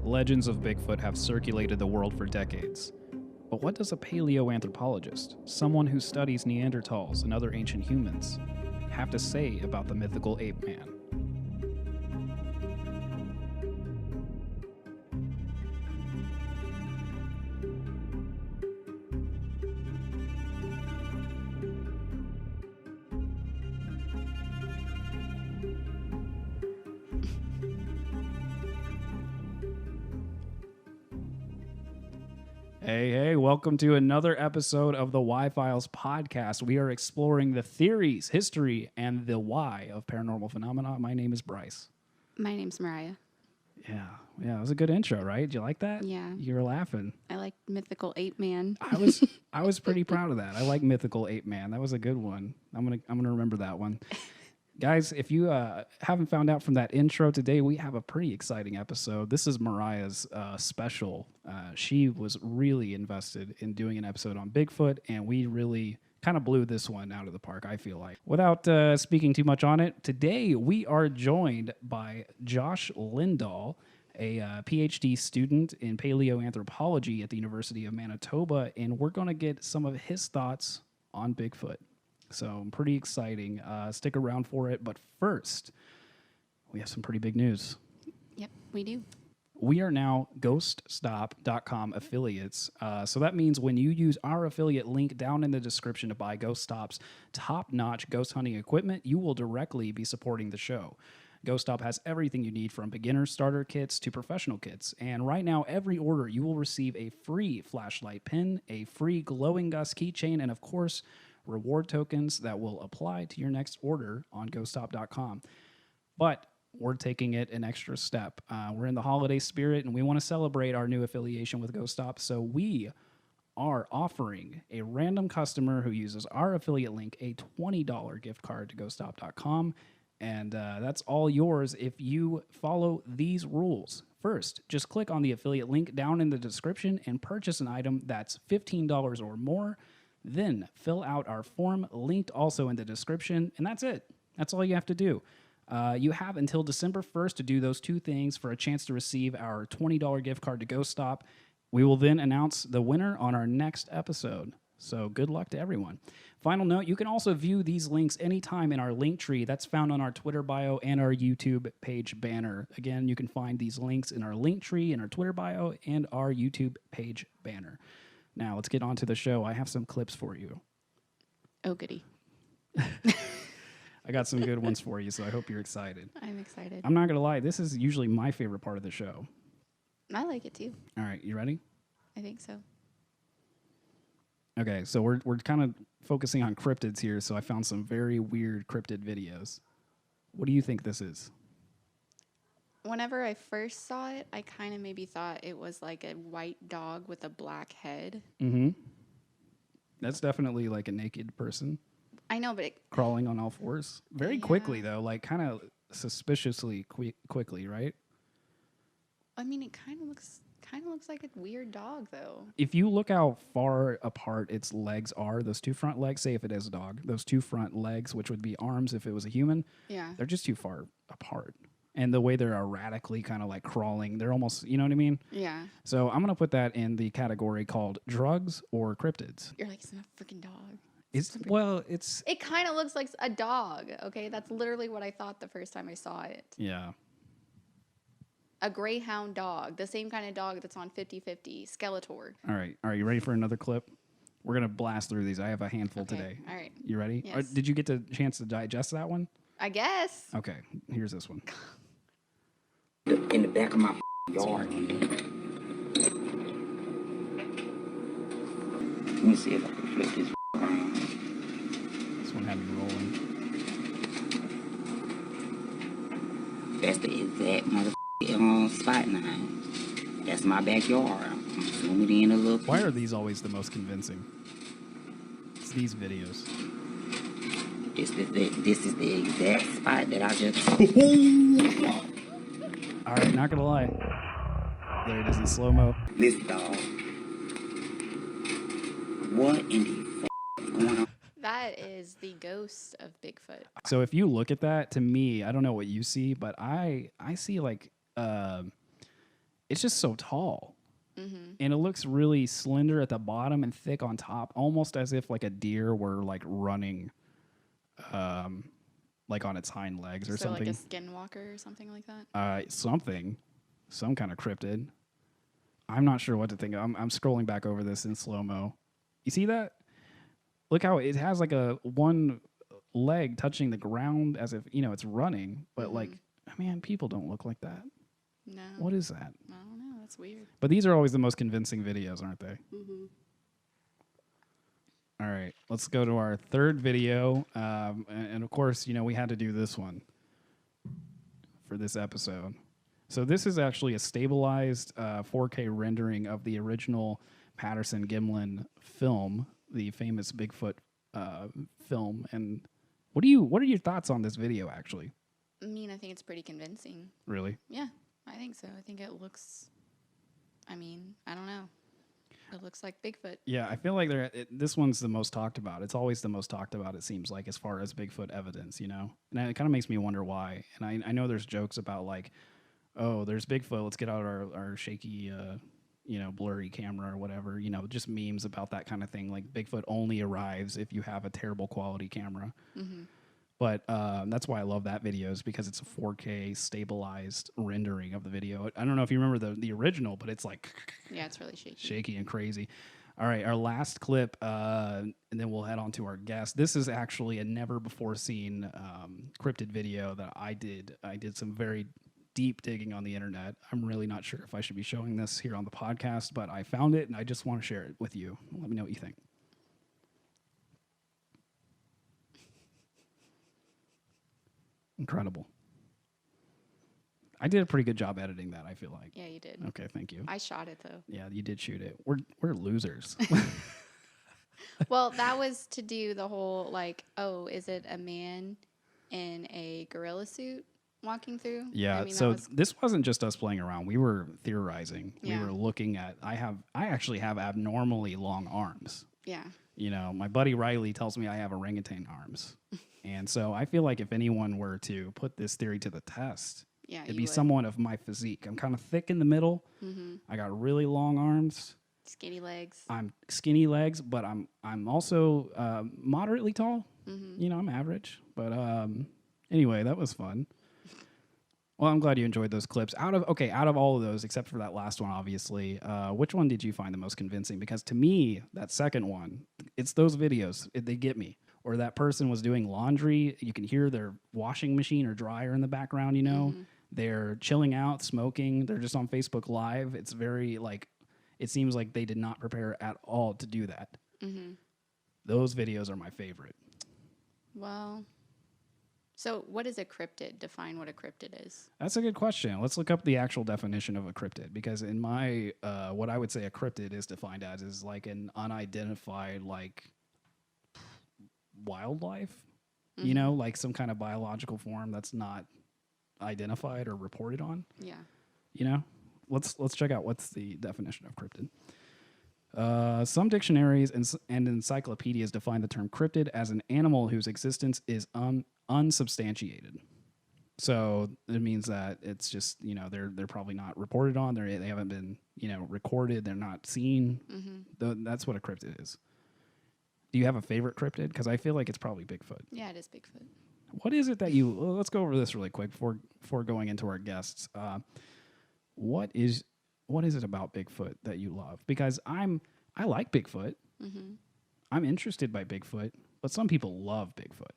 Legends of Bigfoot have circulated the world for decades. But what does a paleoanthropologist, someone who studies Neanderthals and other ancient humans, have to say about the mythical ape-man? Hey, welcome to another episode of the Y-Files podcast. We are exploring the theories, history, and the why of paranormal phenomena. My name is Bryce. My name's Mariah. Yeah, it was a good intro, right? Did you like that? Yeah. You were laughing. I like mythical ape-man. I was pretty proud of that. I like mythical ape-man. That was a good one. I'm gonna remember that one. Guys, if you haven't found out from that intro today, we have a pretty exciting episode. This is Mariah's special. She was really invested in doing an episode on Bigfoot, and we really kind of blew this one out of the park, I feel like. Without speaking too much on it, today we are joined by Josh Lindal, a PhD student in paleoanthropology at the University of Manitoba, and we're going to get some of his thoughts on Bigfoot. So pretty exciting. Stick around for it. But first, we have some pretty big news. Yep, we do. We are now ghoststop.com affiliates. So that means when you use our affiliate link down in the description to buy Ghost Stop's top-notch ghost hunting equipment, you will directly be supporting the show. Ghost Stop has everything you need from beginner starter kits to professional kits. And right now, every order, you will receive a free flashlight pin, a free glowing Gus keychain, and of course, reward tokens that will apply to your next order on ghoststop.com. But we're taking it an extra step. We're in the holiday spirit, and we want to celebrate our new affiliation with Ghost Stop. So we are offering a random customer who uses our affiliate link a $20 gift card to ghoststop.com. And that's all yours if you follow these rules. First, just click on the affiliate link down in the description and purchase an item that's $15 or more. Then fill out our form linked also in the description, and that's it. That's all you have to do. You have until December 1st to do those two things for a chance to receive our $20 gift card to Ghost Stop. We will then announce the winner on our next episode. So good luck to everyone. Final note, you can also view these links anytime in our link tree. That's found on our Twitter bio and our YouTube page banner. Again, you can find these links in our link tree, in our Twitter bio, and our YouTube page banner. Now, let's get on to the show. I have some clips for you. Oh, goody. I got some good ones for you, so I hope you're excited. I'm excited. I'm not going to lie. This is usually my favorite part of the show. I like it, too. All right, you ready? I think so. Okay, so we're kind of focusing on cryptids here, so I found some very weird cryptid videos. What do you think this is? Whenever I first saw it, I kind of maybe thought it was like a white dog with a black head. Mm-hmm. That's definitely like a naked person. I know, but crawling on all fours. Very quickly, though, like kind of suspiciously quickly, right? I mean, it kind of looks like a weird dog, though. If you look how far apart its legs are, those two front legs, say if it is a dog, those two front legs, which would be arms if it was a human, they're just too far apart. And the way they're erratically kind of like crawling, they're almost, you know what I mean? Yeah. So I'm going to put that in the category called drugs or cryptids. You're like, it's not a freaking dog. It kind of looks like a dog, okay? That's literally what I thought the first time I saw it. Yeah. A greyhound dog, the same kind of dog that's on 50/50, Skeletor. All right. Are you ready for another clip? We're going to blast through these. I have a handful today. All right. You ready? Yes. Or did you get the chance to digest that one? I guess. Okay. Here's this one. In the back of my yard. Let me see if I can flip this around. This one had me rolling. That's the exact motherfucking spot now. That's my backyard. I'm zooming in a little bit. Why are these always the most convincing? It's these videos. This is the exact spot that I just... All right, not gonna lie. There it is in slow-mo. Listen, dog. What in the is going on? That is the ghost of Bigfoot. So if you look at that, to me, I don't know what you see, but I see like it it's just so tall. Mm-hmm. And it looks really slender at the bottom and thick on top, almost as if like a deer were like running like on its hind legs or So something. like a skinwalker or something like that? Some kind of cryptid. I'm not sure what to think. I'm scrolling back over this in slow-mo. You see that? Look how it has like a one leg touching the ground as if, it's running. But like, man, people don't look like that. No. What is that? I don't know. That's weird. But these are always the most convincing videos, aren't they? Mm-hmm. All right, let's go to our third video. And of course, we had to do this one for this episode. So this is actually a stabilized 4K rendering of the original Patterson-Gimlin film, the famous Bigfoot film. And what are your thoughts on this video, actually? I mean, I think it's pretty convincing. Really? Yeah, I think so. I think it looks, I don't know. It looks like Bigfoot. Yeah, I feel like this one's the most talked about. It's always the most talked about, it seems like, as far as Bigfoot evidence, And it kind of makes me wonder why. And I know there's jokes about, like, oh, there's Bigfoot, let's get out our shaky, blurry camera or whatever. Just memes about that kind of thing. Like, Bigfoot only arrives if you have a terrible quality camera. Mm-hmm. But that's why I love that video, is because it's a 4K stabilized rendering of the video. I don't know if you remember the original, but it's like... Yeah, it's really shaky and crazy. All right, our last clip, and then we'll head on to our guest. This is actually a never-before-seen cryptid video that I did. I did some very deep digging on the internet. I'm really not sure if I should be showing this here on the podcast, but I found it, and I just want to share it with you. Let me know what you think. Incredible. I did a pretty good job editing that, I feel like. Yeah, you did. Okay, thank you. I shot it, though. Yeah, you did shoot it. We're losers. Well, that was to do the whole, like, oh, is it a man in a gorilla suit walking through? Yeah, this wasn't just us playing around. We were theorizing. Yeah. We were looking at... I actually have abnormally long arms. Yeah. My buddy Riley tells me I have orangutan arms. And so I feel like if anyone were to put this theory to the test, it'd be someone of my physique. I'm kind of thick in the middle. Mm-hmm. I got really long arms. Skinny legs. I'm skinny legs, but I'm also moderately tall. Mm-hmm. I'm average. But anyway, that was fun. Well, I'm glad you enjoyed those clips. Out of all of those, except for that last one, obviously, which one did you find the most convincing? Because to me, that second one, it's those videos. They get me. Or that person was doing laundry. You can hear their washing machine or dryer in the background, Mm-hmm. They're chilling out, smoking. They're just on Facebook Live. It's very, it seems like they did not prepare at all to do that. Mm-hmm. Those videos are my favorite. Well... So what is a cryptid? Define what a cryptid is. That's a good question. Let's look up the actual definition of a cryptid, because in my, what I would say a cryptid is defined as is like an unidentified, like, wildlife, mm-hmm. Like some kind of biological form that's not identified or reported on. Yeah. Let's check out what's the definition of cryptid. Some dictionaries and encyclopedias define the term cryptid as an animal whose existence is unsubstantiated. So it means that it's just, they're probably not reported on. They haven't been, recorded. They're not seen. Mm-hmm. That's what a cryptid is. Do you have a favorite cryptid? Because I feel like it's probably Bigfoot. Yeah, it is Bigfoot. What is it that let's go over this really quick before going into our guests. What is it about Bigfoot that you love? Because I like Bigfoot. Mm-hmm. I'm interested by Bigfoot, but some people love Bigfoot.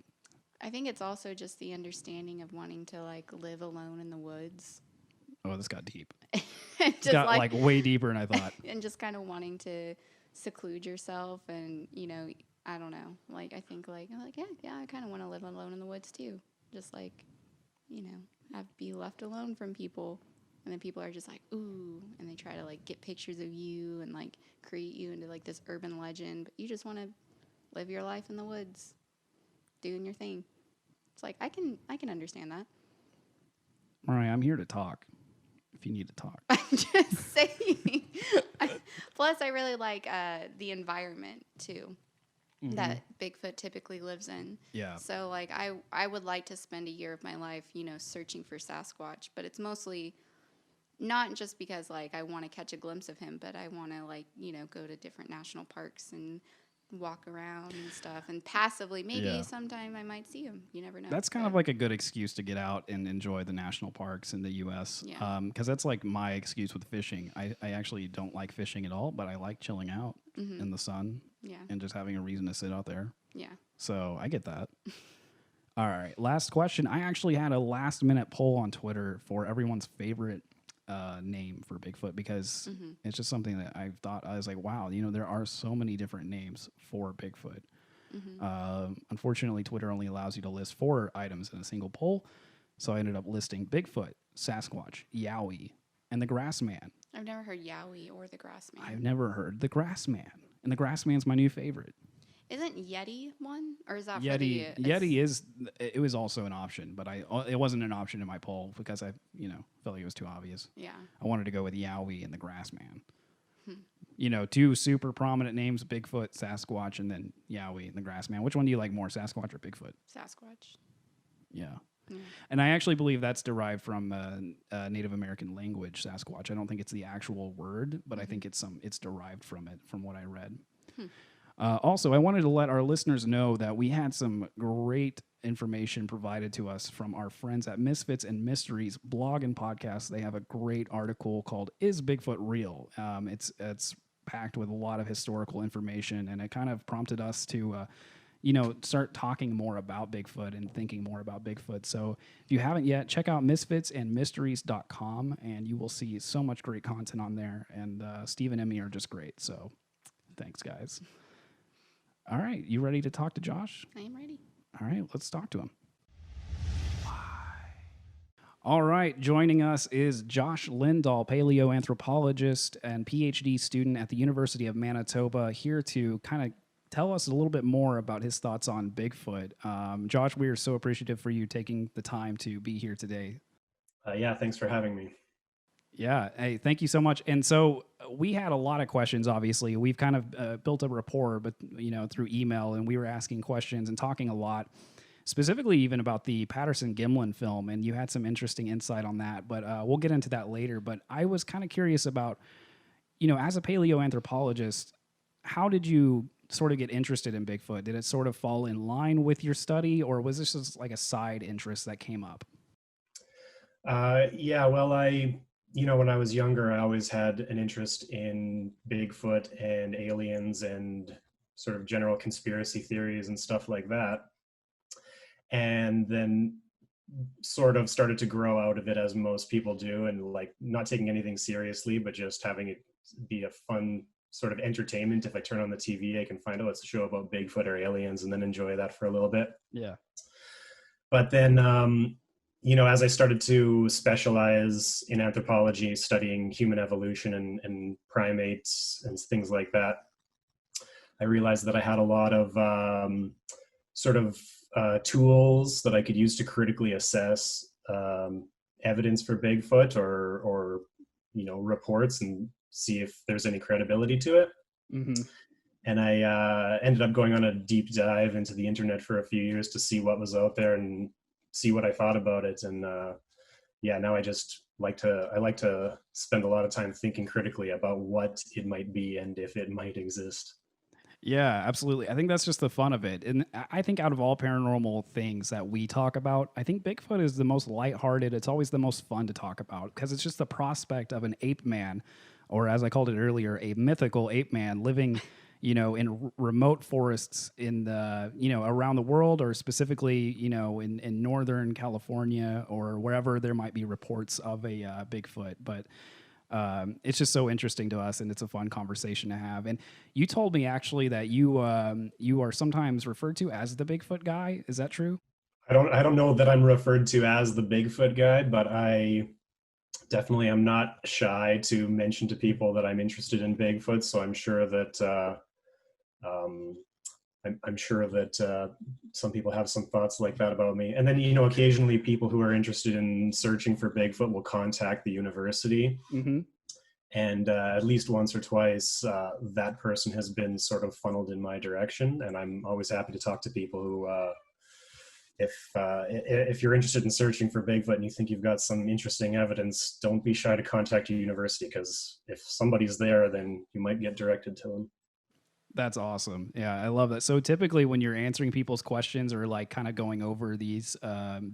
I think it's also just the understanding of wanting to live alone in the woods. Oh, this got deep. It got way deeper than I thought. And just kind of wanting to seclude yourself, and I don't know. I think yeah, I kind of want to live alone in the woods too. Just be left alone from people. And then people are just like, ooh, and they try to get pictures of you and create you into this urban legend. But you just want to live your life in the woods, doing your thing. It's I can understand that. All right, I'm here to talk. If you need to talk, I'm just saying. Plus, I really like the environment too, mm-hmm. that Bigfoot typically lives in. Yeah. So I would like to spend a year of my life, searching for Sasquatch, but it's mostly not just because like I want to catch a glimpse of him, but I want to like, go to different national parks and walk around and stuff, and passively maybe sometime I might see him. You never know. That's kind of like a good excuse to get out and enjoy the national parks in the U.S. Yeah. Because that's like my excuse with fishing. I actually don't like fishing at all, but I like chilling out in the sun and just having a reason to sit out there. Yeah. So I get that. All right, last question. I actually had a last-minute poll on Twitter for everyone's favorite name for Bigfoot, because it's just something that I've thought. I was like, wow, there are so many different names for Bigfoot. Unfortunately, Twitter only allows you to list 4 items in a single poll, so I ended up listing Bigfoot, Sasquatch, Yowie, and the Grassman. I've never heard Yowie or the Grassman. I've never heard the Grassman, and the Grassman's my new favorite. Isn't Yeti one, or is that Yeti? for the Yeti is. It was also an option, but it wasn't an option in my poll because I felt like it was too obvious. Yeah. I wanted to go with Yowie and the Grassman. 2 super prominent names: Bigfoot, Sasquatch, and then Yowie and the Grassman. Which one do you like more, Sasquatch or Bigfoot? Sasquatch. Yeah. And I actually believe that's derived from a Native American language, Sasquatch. I don't think it's the actual word, but I think it's derived from it, from what I read. Also, I wanted to let our listeners know that we had some great information provided to us from our friends at Misfits and Mysteries blog and podcast. They have a great article called "Is Bigfoot Real?" It's packed with a lot of historical information, and it kind of prompted us to start talking more about Bigfoot and thinking more about Bigfoot. So if you haven't yet, check out misfitsandmysteries.com, and you will see so much great content on there. And Steve and Emmy are just great. So thanks, guys. All right, you ready to talk to Josh? I am ready. All right, let's talk to him. All right, joining us is Josh Lindal, paleoanthropologist and PhD student at the University of Manitoba, here to kind of tell us a little bit more about his thoughts on Bigfoot. Josh, we are so appreciative for you taking the time to be here today. Yeah, thanks for having me. Yeah, hey, thank you so much. And so we had a lot of questions. Obviously, we've kind of built a rapport, but through email, and we were asking questions and talking a lot, specifically even about the Patterson-Gimlin film. And you had some interesting insight on that, but we'll get into that later. But I was kind of curious about, as a paleoanthropologist, how did you sort of get interested in Bigfoot? Did it sort of fall in line with your study, or was this just like a side interest that came up? Yeah, well, when I was younger, I always had an interest in Bigfoot and aliens and sort of general conspiracy theories and stuff like that. And then sort of started to grow out of it, as most people do, and like not taking anything seriously, but just having it be a fun sort of entertainment. If I turn on the TV, I can find out it's a show about Bigfoot or aliens and then enjoy that for a little bit. Yeah. But then, as I started to specialize in anthropology, studying human evolution and primates and things like that, I realized that I had a lot of tools that I could use to critically assess evidence for Bigfoot or reports and see if there's any credibility to it. Mm-hmm. And I ended up going on a deep dive into the internet for a few years to see what was out there and see what I thought about it. And now I just like to spend a lot of time thinking critically about what it might be and if it might exist. Yeah, absolutely. I think that's just the fun of it. And I think out of all paranormal things that we talk about, I think Bigfoot is the most lighthearted. It's always the most fun to talk about because it's just the prospect of an ape-man, or as I called it earlier, a mythical ape-man living in remote forests in the, around the world, or specifically, in Northern California or wherever there might be reports of a Bigfoot. But it's just so interesting to us, and it's a fun conversation to have. And you told me actually that you are sometimes referred to as the Bigfoot guy. Is that true? I don't know that I'm referred to as the Bigfoot guy, but I definitely am not shy to mention to people that I'm interested in Bigfoot. So I'm sure that some people have some thoughts like that about me. And then, occasionally people who are interested in searching for Bigfoot will contact the university. Mm-hmm. And at least once or twice, that person has been sort of funneled in my direction. And I'm always happy to talk to people if you're interested in searching for Bigfoot and you think you've got some interesting evidence, don't be shy to contact your university, because if somebody's there, then you might get directed to them. That's awesome. Yeah, I love that. So typically when you're answering people's questions or like kind of going over these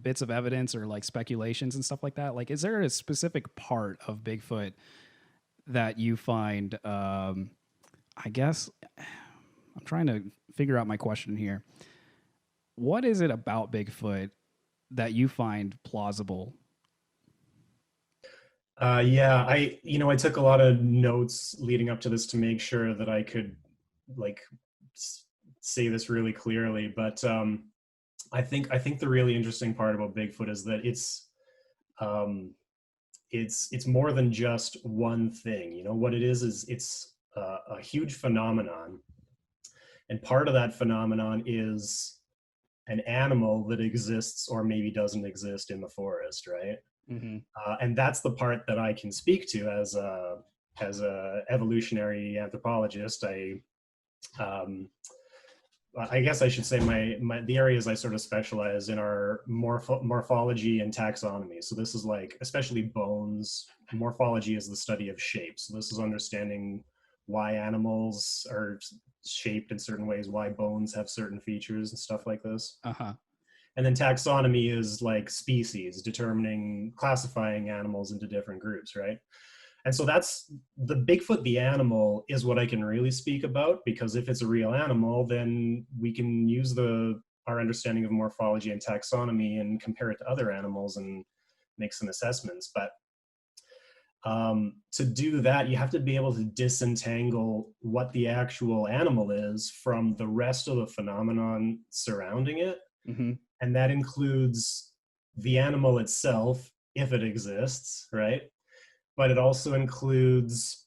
bits of evidence or like speculations and stuff like that, like is there a specific part of Bigfoot that you find, I guess, I'm trying to figure out my question here. What is it about Bigfoot that you find plausible? Yeah, I took a lot of notes leading up to this to make sure that I could like say this really clearly. But I think the really interesting part about Bigfoot is that um, it's more than just one thing. You know what it is it's a huge phenomenon, and part of that phenomenon is an animal that exists or maybe doesn't exist in the forest, right? Mm-hmm. And that's the part that I can speak to as a evolutionary anthropologist. I guess I should say the areas I sort of specialize in are morphology and taxonomy. So this is like especially bones. Morphology is the study of shapes. So this is understanding why animals are shaped in certain ways, why bones have certain features and stuff like this. Uh-huh. And then taxonomy is like species, classifying animals into different groups, right? And so that's the Bigfoot, the animal, is what I can really speak about, because if it's a real animal, then we can use our understanding of morphology and taxonomy and compare it to other animals and make some assessments. But to do that, you have to be able to disentangle what the actual animal is from the rest of the phenomenon surrounding it. Mm-hmm. And that includes the animal itself, if it exists, right? But it also includes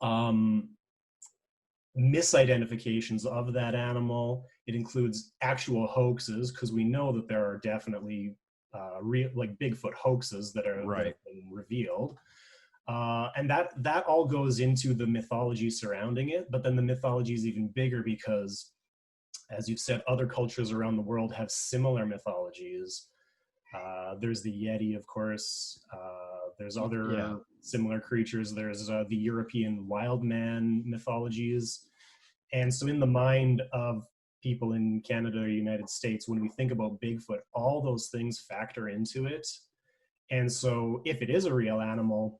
misidentifications of that animal. It includes actual hoaxes, because we know that there are definitely real, like Bigfoot hoaxes that have been revealed. And that all goes into the mythology surrounding it. But then the mythology is even bigger because, as you've said, other cultures around the world have similar mythologies. There's the Yeti, of course. There's other similar creatures. There's the European wild man mythologies. And so in the mind of people in Canada or United States, when we think about Bigfoot, all those things factor into it. And so if it is a real animal,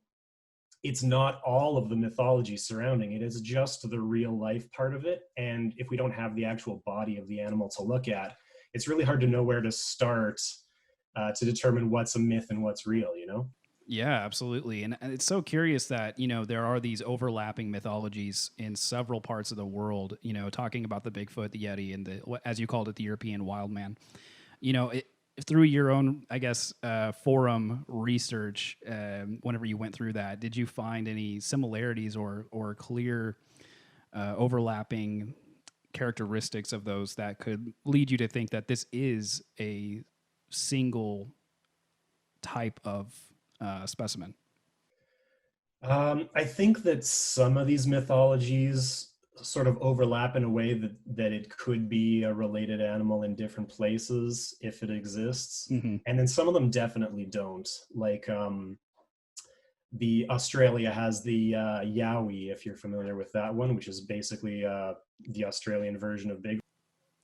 it's not all of the mythology surrounding it. It's just the real life part of it. And if we don't have the actual body of the animal to look at, it's really hard to know where to start to determine what's a myth and what's real, you know? Yeah, absolutely. And it's so curious that, there are these overlapping mythologies in several parts of the world, talking about the Bigfoot, the Yeti, and as you called it, the European wild man. Through your own, I guess, forum research, whenever you went through that, did you find any similarities or clear overlapping characteristics of those that could lead you to think that this is a single type of specimen? I think that some of these mythologies sort of overlap in a way that it could be a related animal in different places if it exists. Mm-hmm. And then some of them definitely don't. Like the Australia has the Yowie, if you're familiar with that one, which is basically the Australian version of Bigfoot.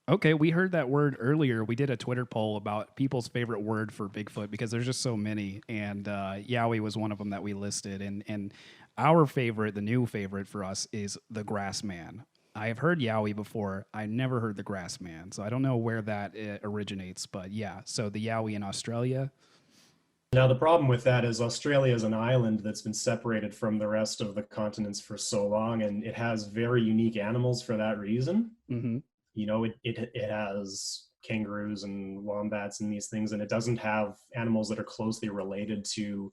Okay, we heard that word earlier. We did a Twitter poll about people's favorite word for Bigfoot because there's just so many, and Yowie was one of them that we listed. And our favorite, the new favorite for us, is the Grass Man. I have heard Yowie before. I never heard the Grass Man, so I don't know where that originates. But yeah, so the Yowie in Australia. Now, the problem with that is Australia is an island that's been separated from the rest of the continents for so long, and it has very unique animals for that reason. Mm-hmm. It has kangaroos and wombats and these things, and it doesn't have animals that are closely related to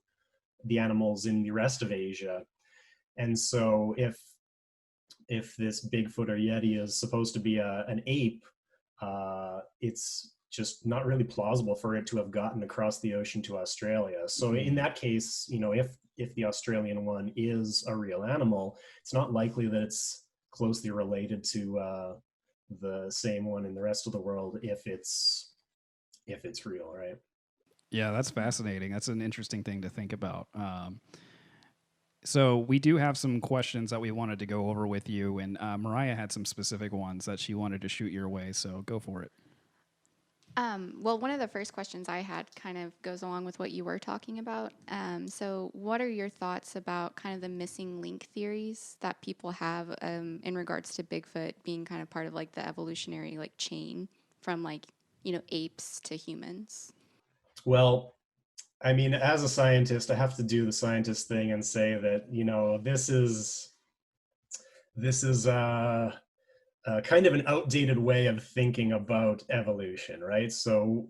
the animals in the rest of Asia. And so if this Bigfoot or Yeti is supposed to be an ape, it's just not really plausible for it to have gotten across the ocean to Australia. So in that case, if the Australian one is a real animal, it's not likely that it's closely related to the same one in the rest of the world if it's if it's real, right? Yeah, that's fascinating. That's an interesting thing to think about. So we do have some questions that we wanted to go over with you, and Mariah had some specific ones that she wanted to shoot your way. So go for it. Well, one of the first questions I had kind of goes along with what you were talking about. So, what are your thoughts about kind of the missing link theories that people have in regards to Bigfoot being kind of part of like the evolutionary like chain from like, apes to humans? Well, I mean, as a scientist, I have to do the scientist thing and say that, this is kind of an outdated way of thinking about evolution, right? So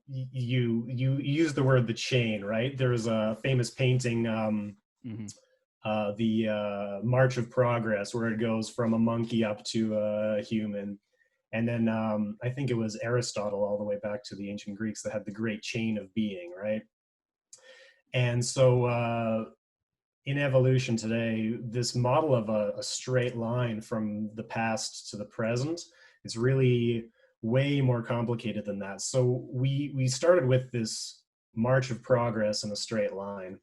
you use the word the chain, right? There's a famous painting, Mm-hmm. the March of Progress, where it goes from a monkey up to a human. And then I think it was Aristotle all the way back to the ancient Greeks that had the great chain of being, right? And so in evolution today, this model of a straight line from the past to the present is really way more complicated than that. So we started with this march of progress in a straight line.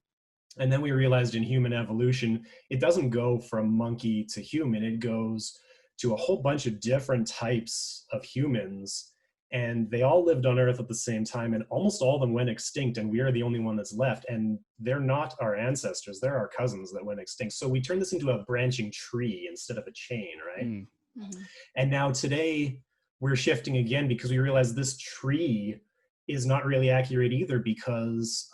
And then we realized in human evolution, it doesn't go from monkey to human, it goes to a whole bunch of different types of humans. And they all lived on Earth at the same time, and almost all of them went extinct, and we are the only one that's left. And they're not our ancestors, they're our cousins that went extinct. So we turned this into a branching tree instead of a chain, right? Mm. Mm-hmm. And now today, we're shifting again because we realize this tree is not really accurate either, because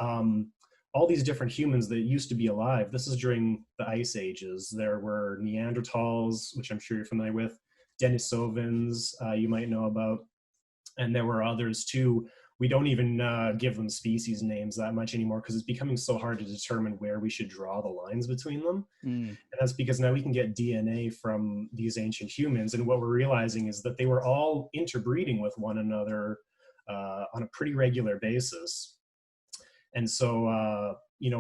all these different humans that used to be alive, this is during the ice ages. There were Neanderthals, which I'm sure you're familiar with, Denisovans, you might know about, and there were others too. We don't even give them species names that much anymore because it's becoming so hard to determine where we should draw the lines between them. Mm. And that's because now we can get DNA from these ancient humans, and what we're realizing is that they were all interbreeding with one another on a pretty regular basis. And so,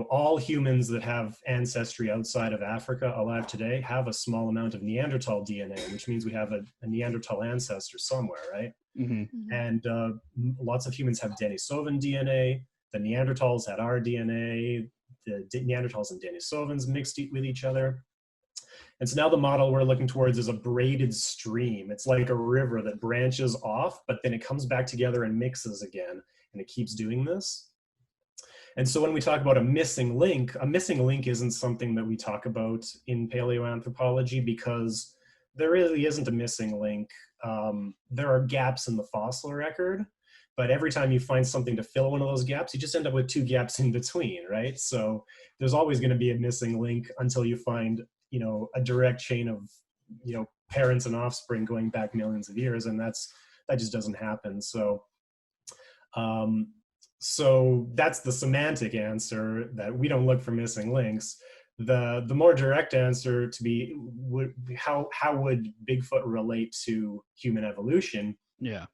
all humans that have ancestry outside of Africa alive today have a small amount of Neanderthal DNA, which means we have a Neanderthal ancestor somewhere, right? Mm-hmm. Mm-hmm. And lots of humans have Denisovan DNA. The Neanderthals had our DNA. The Neanderthals and Denisovans mixed with each other. And so now the model we're looking towards is a braided stream. It's like a river that branches off, but then it comes back together and mixes again, and it keeps doing this. And so when we talk about a missing link isn't something that we talk about in paleoanthropology because there really isn't a missing link. There are gaps in the fossil record, but every time you find something to fill one of those gaps, you just end up with two gaps in between, right? So there's always going to be a missing link until you find, a direct chain of, parents and offspring going back millions of years, and that just doesn't happen. So that's the semantic answer, that we don't look for missing links. The more direct answer to be how would Bigfoot relate to human evolution? Yeah.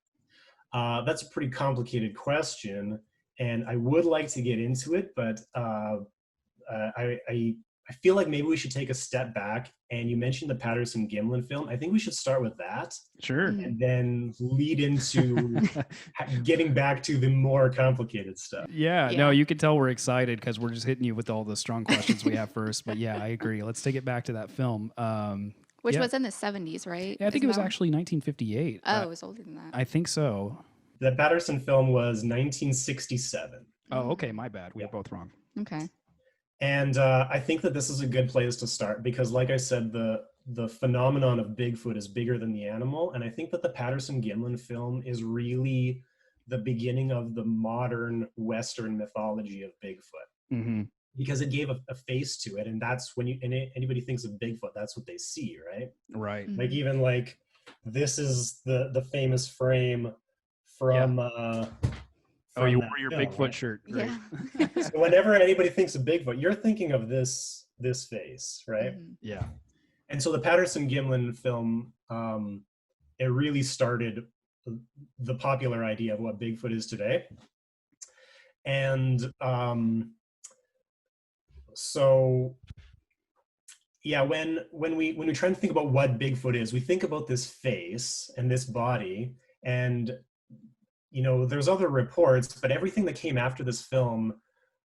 That's a pretty complicated question, and I would like to get into it, but I feel like maybe we should take a step back. And you mentioned the Patterson-Gimlin film. I think we should start with that, Sure. Mm-hmm. and then lead into getting back to the more complicated stuff. Yeah, Yeah. no, you can tell we're excited because we're just hitting you with all the strong questions we have first. But yeah, I agree. Let's take it back to that film. Which yeah. was in the 70s, right? Yeah, I think Isn't it was that one? actually 1958. Oh, it was older than that. I think so. The Patterson film was 1967. Oh, okay, my bad. We were both wrong. Okay. And I think that this is a good place to start because, like I said, the phenomenon of Bigfoot is bigger than the animal. And I think that the Patterson-Gimlin film is really the beginning of the modern Western mythology of Bigfoot. Mm-hmm. Because it gave a face to it. And that's when anybody thinks of Bigfoot, that's what they see, right? Right. Mhm. Like even like this is the famous frame from Oh, you that wore your film, Bigfoot right? shirt. Great. Yeah. So whenever anybody thinks of Bigfoot, you're thinking of this face, right? Mhm. Yeah. And so the Patterson-Gimlin film, it really started the popular idea of what Bigfoot is today. And so yeah, when we try to think about what Bigfoot is, we think about this face and this body, and there's other reports, but everything that came after this film,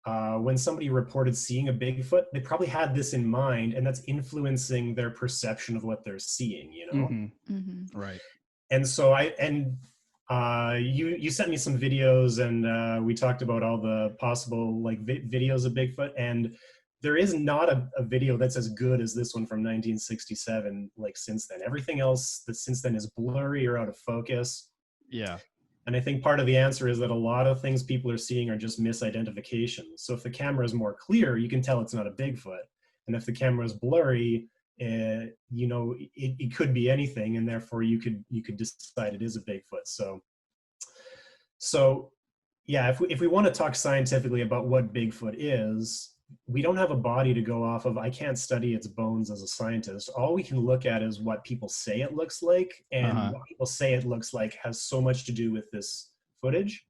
when somebody reported seeing a Bigfoot, they probably had this in mind, and that's influencing their perception of what they're seeing, Right. And so you sent me some videos, and we talked about all the possible videos of Bigfoot, and there is not a video that's as good as this one from 1967. Since then, everything else that since then is blurry or out of focus. Yeah. And I think part of the answer is that a lot of things people are seeing are just misidentifications. So if the camera is more clear, you can tell it's not a Bigfoot. And if the camera is blurry, it could be anything, and therefore you could decide it is a Bigfoot. So yeah, if we want to talk scientifically about what Bigfoot is, we don't have a body to go off of. I can't study its bones as a scientist. All we can look at is what people say it looks like, and what people say it looks like has so much to do with this footage.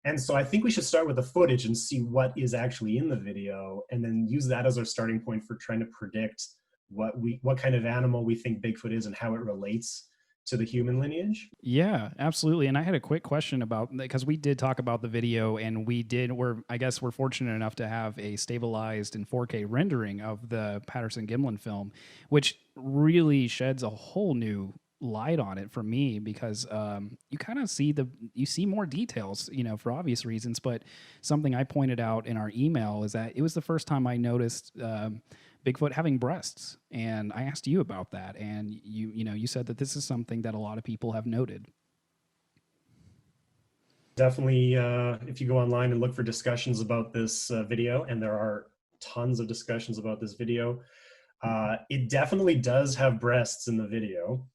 And so I think we should start with the footage and see what is actually in the video, and then use that as our starting point for trying to predict what kind of animal we think Bigfoot is and how it relates to the human lineage. Yeah, absolutely. And I had a quick question about, because we did talk about the video, and I guess we're fortunate enough to have a stabilized in 4K rendering of the Patterson-Gimlin film, which really sheds a whole new light on it for me, because you kind of see more details, for obvious reasons. But something I pointed out in our email is that it was the first time I noticed Bigfoot having breasts, and I asked you about that, and you said that this is something that a lot of people have noted. Definitely, if you go online and look for discussions about this video, and there are tons of discussions about this video, it definitely does have breasts in the video.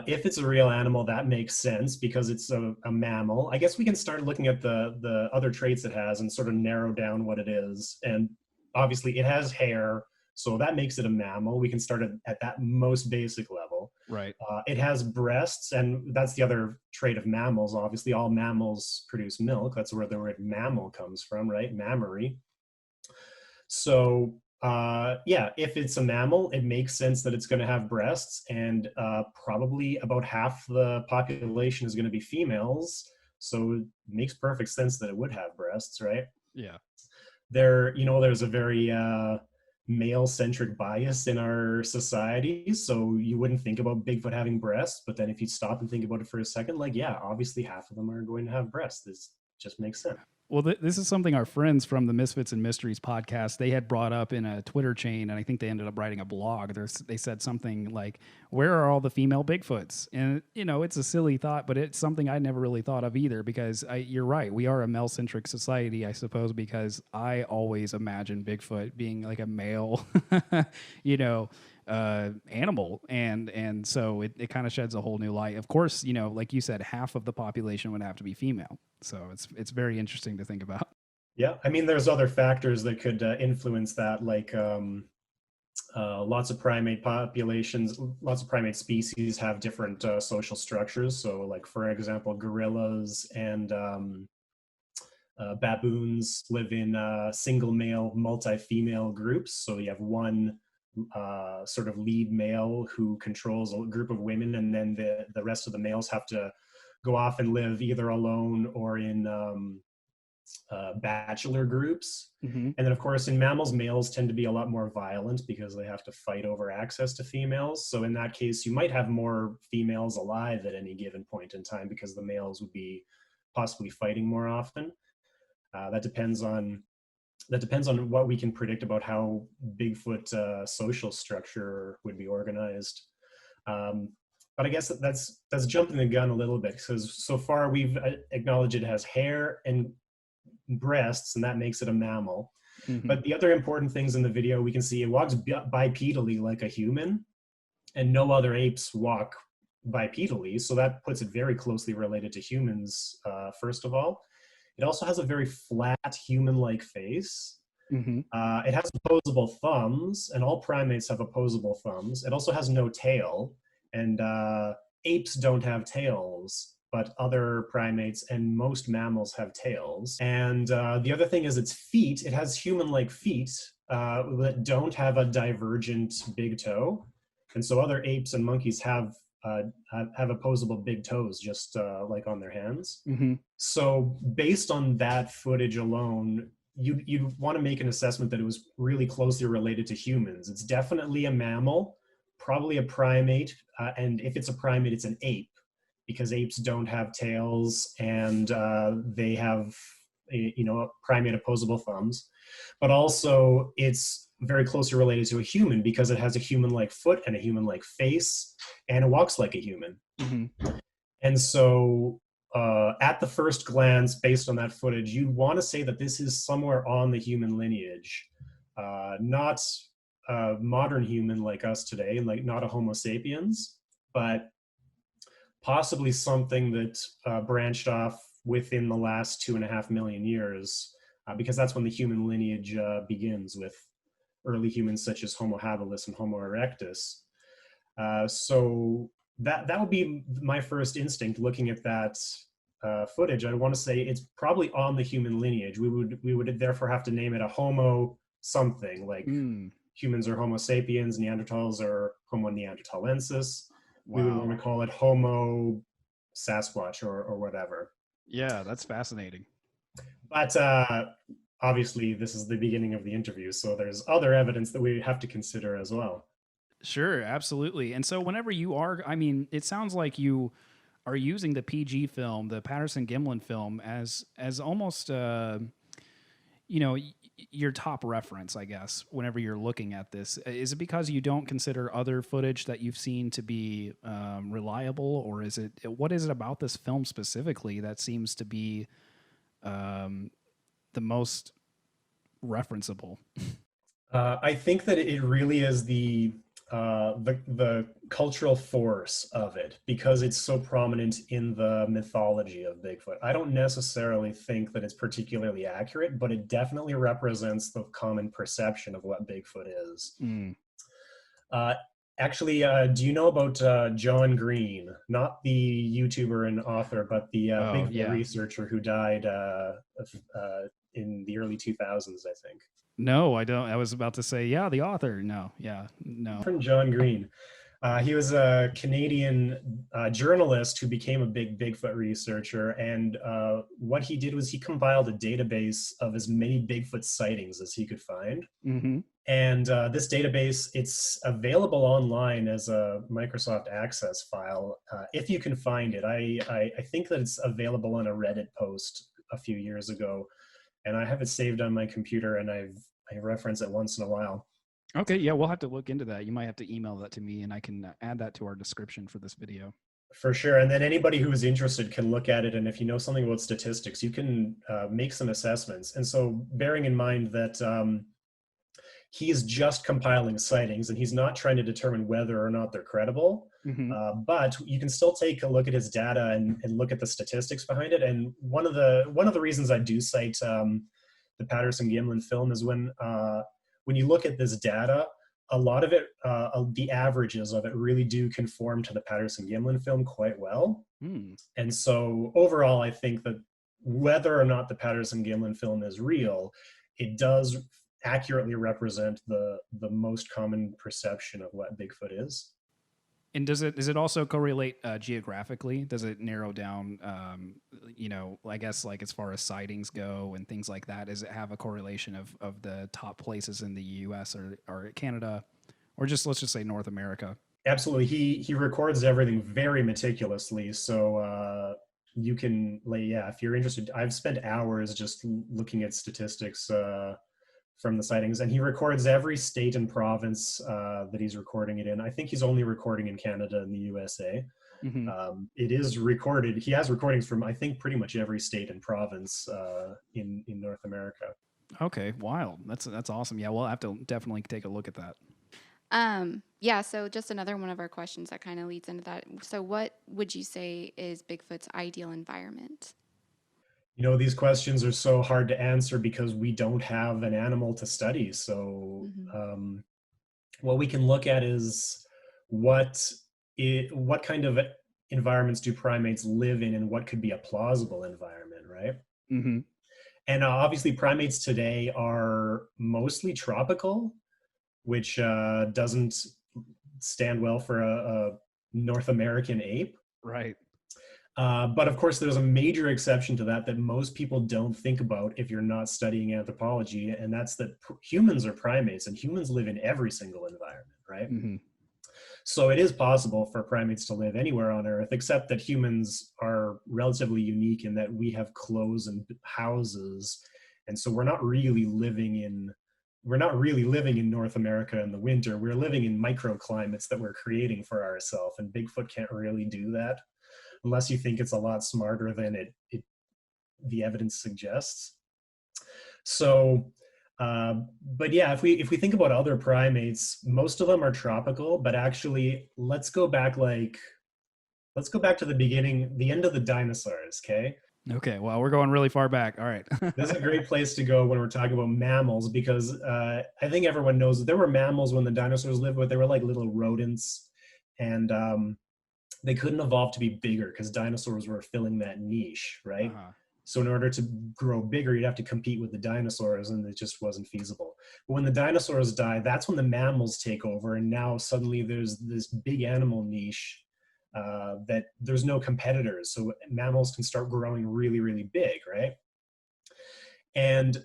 If it's a real animal, that makes sense because it's a mammal. I guess we can start looking at the other traits it has and sort of narrow down what it is. And obviously it has hair, so that makes it a mammal. We can start at that most basic level. Right. It has breasts, and that's the other trait of mammals. Obviously, all mammals produce milk. That's where the word mammal comes from, right? Mammary. So if it's a mammal, it makes sense that it's going to have breasts, and probably about half the population is going to be females. So it makes perfect sense that it would have breasts, right? Yeah. There's a very male-centric bias in our society, so you wouldn't think about Bigfoot having breasts, but then if you stop and think about it for a second, obviously half of them are going to have breasts. This just makes sense. Well, this is something our friends from the Misfits and Mysteries podcast, they had brought up in a Twitter chain, and I think they ended up writing a blog. They said something like, where are all the female Bigfoots? And, it's a silly thought, but it's something I never really thought of either, because you're right. We are a male-centric society, I suppose, because I always imagine Bigfoot being like a male, animal, and so it kind of sheds a whole new light. Of course, like you said, half of the population would have to be female, so it's very interesting to think about. Yeah, I mean, there's other factors that could influence that, like lots of primate populations, lots of primate species have different social structures. So, like, for example, gorillas and baboons live in single male, multi-female groups. So you have one sort of lead male who controls a group of women, and then the rest of the males have to go off and live either alone or in bachelor groups. Mm-hmm. And then, of course, in mammals, males tend to be a lot more violent because they have to fight over access to females. So in that case, you might have more females alive at any given point in time because the males would be possibly fighting more often. That depends on what we can predict about how Bigfoot social structure would be organized. But I guess that's jumping the gun a little bit, because so far we've acknowledged it has hair and breasts, and that makes it a mammal. Mm-hmm. But the other important things in the video, we can see it walks bipedally like a human, and no other apes walk bipedally. So that puts it very closely related to humans, first of all. It also has a very flat human-like face. Mm-hmm. It has opposable thumbs, and all primates have opposable thumbs. It also has no tail, and apes don't have tails, but other primates and most mammals have tails. And the other thing is its feet. It has human-like feet that don't have a divergent big toe. And so other apes and monkeys have have opposable big toes, just like on their hands. Mm-hmm. So based on that footage alone, you'd want to make an assessment that it was really closely related to humans. It's definitely a mammal, probably a primate, and if it's a primate, it's an ape, because apes don't have tails, and they have primate opposable thumbs. But also, it's very closely related to a human because it has a human-like foot and a human-like face, and it walks like a human. Mm-hmm. And so at the first glance, based on that footage, you want to say that this is somewhere on the human lineage, not a modern human like us today, like not a Homo sapiens, but possibly something that branched off within the last 2.5 million years, because that's when the human lineage begins with early humans such as Homo habilis and Homo erectus. So that would be my first instinct looking at that footage. I want to say it's probably on the human lineage. We would therefore have to name it a Homo something, like humans are Homo sapiens, Neanderthals are Homo neanderthalensis. Wow. We would want to call it Homo Sasquatch or whatever. Yeah, that's fascinating. But obviously, this is the beginning of the interview, so there's other evidence that we have to consider as well. Sure, absolutely. And so whenever you are, I mean, it sounds like you are using the PG film, the Patterson-Gimlin film, as almost, your top reference, I guess, whenever you're looking at this. Is it because you don't consider other footage that you've seen to be reliable, or is it, what is it about this film specifically that seems to be the most referenceable? I think that it really is the cultural force of it, because it's so prominent in the mythology of Bigfoot. I don't necessarily think that it's particularly accurate, but it definitely represents the common perception of what Bigfoot is. Actually, do you know about John Green? Not the YouTuber and author, but the Bigfoot researcher who died in the early 2000s, I think. No, I don't. I was about to say, yeah, the author. No. From John Green. He was a Canadian journalist who became a big Bigfoot researcher. And what he did was he compiled a database of as many Bigfoot sightings as he could find. Mm-hmm. And this database, it's available online as a Microsoft Access file, if you can find it. I think that it's available on a Reddit post a few years ago, and I have it saved on my computer, and I reference it once in a while. Okay, yeah, we'll have to look into that. You might have to email that to me, and I can add that to our description for this video. For sure. And then anybody who is interested can look at it, and if you know something about statistics, you can make some assessments. And so bearing in mind that he is just compiling sightings, and he's not trying to determine whether or not they're credible. Mm-hmm. But you can still take a look at his data and look at the statistics behind it. And one of the reasons I do cite the Patterson-Gimlin film is when you look at this data, a lot of it, the averages of it really do conform to the Patterson-Gimlin film quite well. And so overall, I think that whether or not the Patterson-Gimlin film is real, it does accurately represent the most common perception of what Bigfoot is. And does it also correlate geographically? Does it narrow down, I guess, like as far as sightings go and things like that? Does it have a correlation of the top places in the U.S. or Canada, or just let's just say North America? Absolutely. He records everything very meticulously. So you can, if you're interested, I've spent hours just looking at statistics from the sightings, and he records every state and province that he's recording it in. I think he's only recording in Canada and the USA. Mm-hmm. It is recorded. He has recordings from, I think, pretty much every state and province in North America. Okay, wild. That's awesome. Yeah, we'll have to definitely take a look at that. Yeah, so just another one of our questions that kind of leads into that. So what would you say is Bigfoot's ideal environment? These questions are so hard to answer because we don't have an animal to study. So what we can look at is what kind of environments do primates live in, and what could be a plausible environment, right? Mm-hmm. And obviously primates today are mostly tropical, which doesn't stand well for a North American ape. Right. But of course, there's a major exception to that most people don't think about if you're not studying anthropology, and that's that humans are primates, and humans live in every single environment, right? Mm-hmm. So it is possible for primates to live anywhere on Earth, except that humans are relatively unique in that we have clothes and houses, and so we're not really living in North America in the winter. We're living in microclimates that we're creating for ourselves, and Bigfoot can't really do that unless you think it's a lot smarter than the evidence suggests. So, but yeah, if we think about other primates, most of them are tropical. But actually, let's go back to the beginning, the end of the dinosaurs. Okay. Okay. Well, we're going really far back. All right. This is a great place to go when we're talking about mammals, because I think everyone knows that there were mammals when the dinosaurs lived, but they were like little rodents, and they couldn't evolve to be bigger because dinosaurs were filling that niche, right? Uh-huh. So in order to grow bigger, you'd have to compete with the dinosaurs, and it just wasn't feasible. But when the dinosaurs die, that's when the mammals take over, and now suddenly there's this big animal niche that there's no competitors. So mammals can start growing really, really big, right? And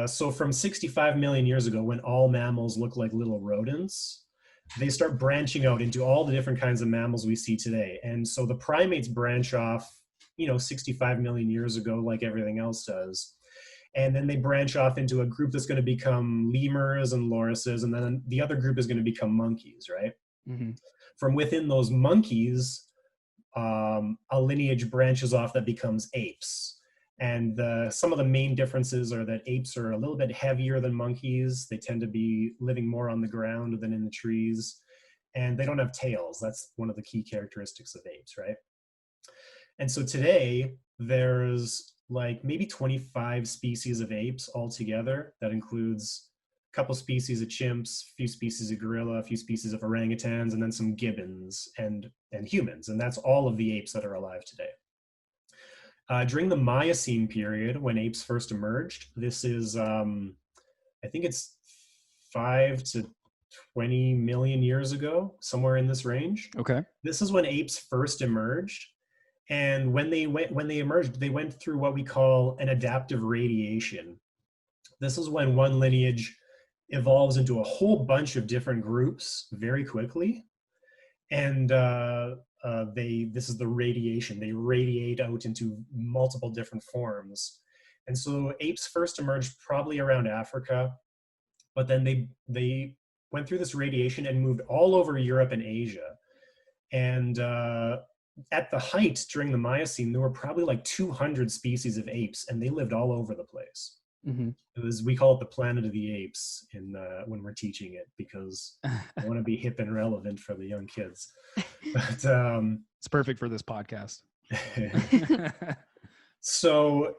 so from 65 million years ago, when all mammals look like little rodents, they start branching out into all the different kinds of mammals we see today. And so the primates branch off, 65 million years ago, like everything else does. And then they branch off into a group that's going to become lemurs and lorises, and then the other group is going to become monkeys, right? Mm-hmm. From within those monkeys, a lineage branches off that becomes apes. And some of the main differences are that apes are a little bit heavier than monkeys. They tend to be living more on the ground than in the trees. And they don't have tails. That's one of the key characteristics of apes, right? And so today, there's like maybe 25 species of apes altogether. That includes a couple species of chimps, a few species of gorilla, a few species of orangutans, and then some gibbons and humans. And that's all of the apes that are alive today. During the Miocene period, when apes first emerged, this is, I think it's 5 to 20 million years ago, somewhere in this range. Okay. This is when apes first emerged. And when they emerged, they went through what we call an adaptive radiation. This is when one lineage evolves into a whole bunch of different groups very quickly. And this is the radiation. They radiate out into multiple different forms. And so apes first emerged probably around Africa, but then they went through this radiation and moved all over Europe and Asia. And at the height during the Miocene, there were probably like 200 species of apes, and they lived all over the place. Mm-hmm. We call it the planet of the apes when we're teaching it, because I want to be hip and relevant for the young kids. But it's perfect for this podcast. So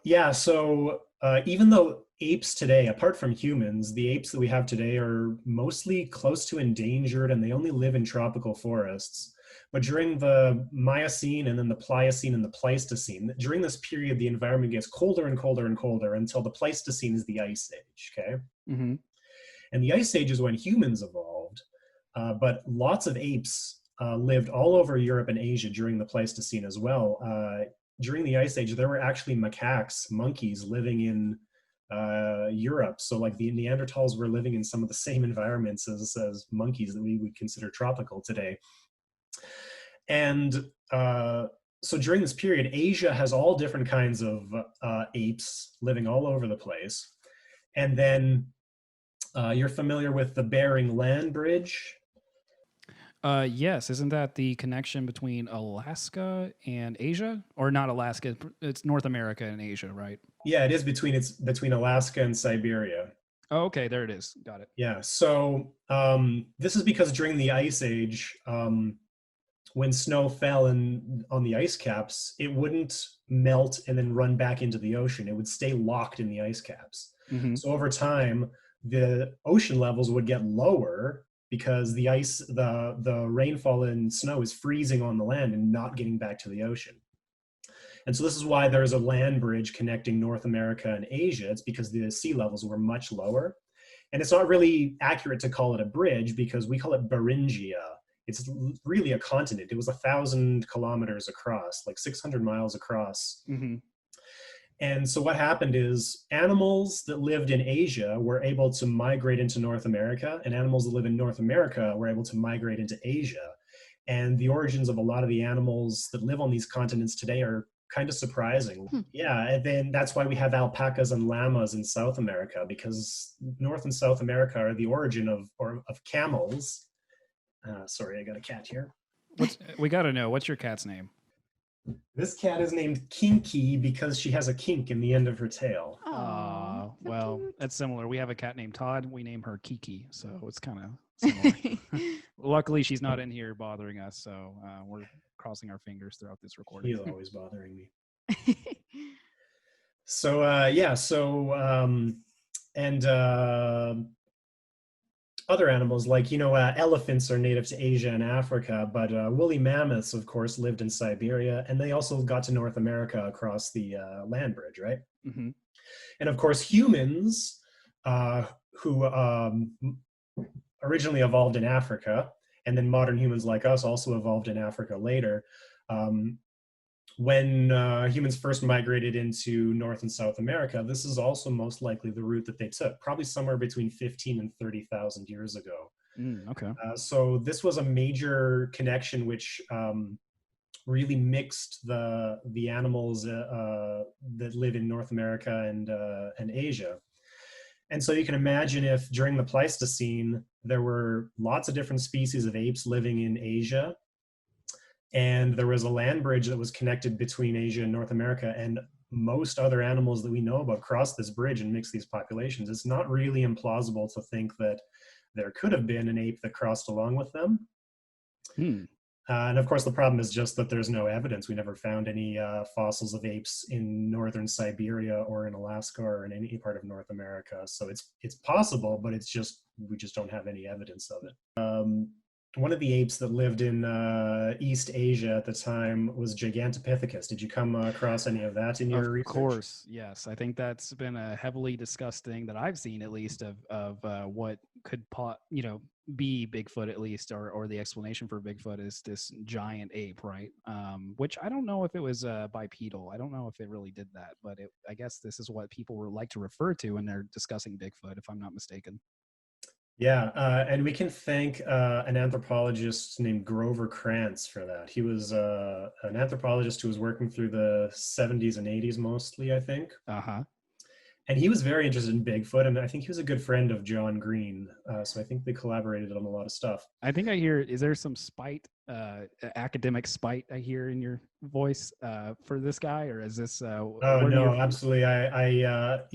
even though apes today, apart from humans, the apes that we have today are mostly close to endangered, and they only live in tropical forests. But during the Miocene and then the Pliocene and the Pleistocene, during this period, the environment gets colder and colder and colder until the Pleistocene is the Ice Age, okay? Mm-hmm. And the Ice Age is when humans evolved, but lots of apes lived all over Europe and Asia during the Pleistocene as well. During the Ice Age, there were actually monkeys living in Europe. So like the Neanderthals were living in some of the same environments as monkeys that we would consider tropical today. And so during this period, Asia has all different kinds of apes living all over the place. And then you're familiar with the Bering Land Bridge? Yes. Isn't that the connection between Alaska and Asia? Or not Alaska, it's North America and Asia, right? Yeah, it is between Alaska and Siberia. Oh, okay, there it is. Got it. Yeah, so this is because during the Ice Age, when snow fell on the ice caps, it wouldn't melt and then run back into the ocean. It would stay locked in the ice caps. Mm-hmm. So over time, the ocean levels would get lower because the rainfall and snow is freezing on the land and not getting back to the ocean. And so this is why there's a land bridge connecting North America and Asia. It's because the sea levels were much lower. And it's not really accurate to call it a bridge because we call it Beringia It's really a continent. It was 1,000 kilometers across, like 600 miles across. Mm-hmm. And so what happened is animals that lived in Asia were able to migrate into North America, and animals that live in North America were able to migrate into Asia. And the origins of a lot of the animals that live on these continents today are kind of surprising. Yeah, and then that's why we have alpacas and llamas in South America, because North and South America are the origin of camels. Sorry, I got a cat here. We got to know, what's your cat's name? This cat is named Kinky because she has a kink in the end of her tail. Aw, so well, cute. that's similar. We have a cat named Todd. We name her Kiki, so it's kind of similar. Luckily, she's not in here bothering us, so we're crossing our fingers throughout this recording. He is always bothering me. Other animals like, elephants are native to Asia and Africa, but woolly mammoths, of course, lived in Siberia, and they also got to North America across the land bridge, right? Mm-hmm. And of course, humans who originally evolved in Africa, and then modern humans like us also evolved in Africa later. When humans first migrated into North and South America, this is also most likely the route that they took, probably somewhere between 15 and 30,000 years ago. Okay. So this was a major connection which really mixed the animals that live in North America and Asia. And so you can imagine if during the Pleistocene, there were lots of different species of apes living in Asia, and there was a land bridge that was connected between Asia and North America, and most other animals that we know about crossed this bridge and mixed these populations. It's not really implausible to think that there could have been an ape that crossed along with them. And of course, the problem is just that there's no evidence. We never found any fossils of apes in northern Siberia or in Alaska or in any part of North America. So it's possible, but we just don't have any evidence of it. One of the apes that lived in East Asia at the time was Gigantopithecus. Did you come across any of that in your research? Of course, yes. I think that's been a heavily discussed thing that I've seen, at least, of what could be Bigfoot, at least, or the explanation for Bigfoot is this giant ape, right? Which I don't know if it was bipedal. I don't know if it really did that, but I guess this is what people like to refer to when they're discussing Bigfoot, if I'm not mistaken. Yeah, and we can thank an anthropologist named Grover Krantz for that. He was an anthropologist who was working through the 70s and 80s mostly, I think. Uh-huh. And he was very interested in Bigfoot, and I think he was a good friend of John Green. So I think they collaborated on a lot of stuff. I think I hear, is there some spite, academic spite I hear in your voice for this guy, or is this? Oh, no, absolutely. I've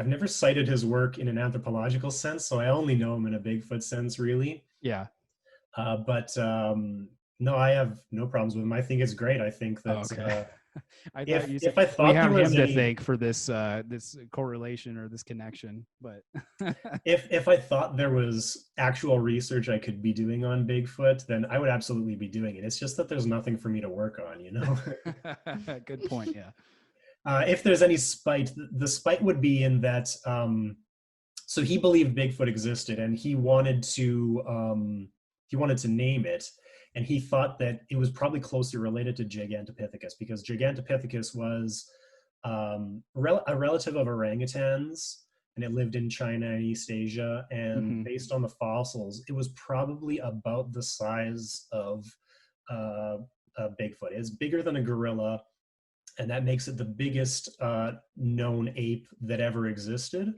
never cited his work in an anthropological sense, so I only know him in a Bigfoot sense, really. Yeah. But no, I have no problems with him. I think it's great. I think that okay. I if, thought you if said I thought we there have was him any, to thank for this this correlation or this connection, but if I thought there was actual research I could be doing on Bigfoot, then I would absolutely be doing it. It's just that there's nothing for me to work on, Good point. Yeah. If there's any spite, the spite would be in that. So he believed Bigfoot existed, and he wanted to name it. And he thought that it was probably closely related to Gigantopithecus, because Gigantopithecus was a relative of orangutans, and it lived in China and East Asia. And based on the fossils, it was probably about the size of Bigfoot. It's bigger than a gorilla, and that makes it the biggest known ape that ever existed.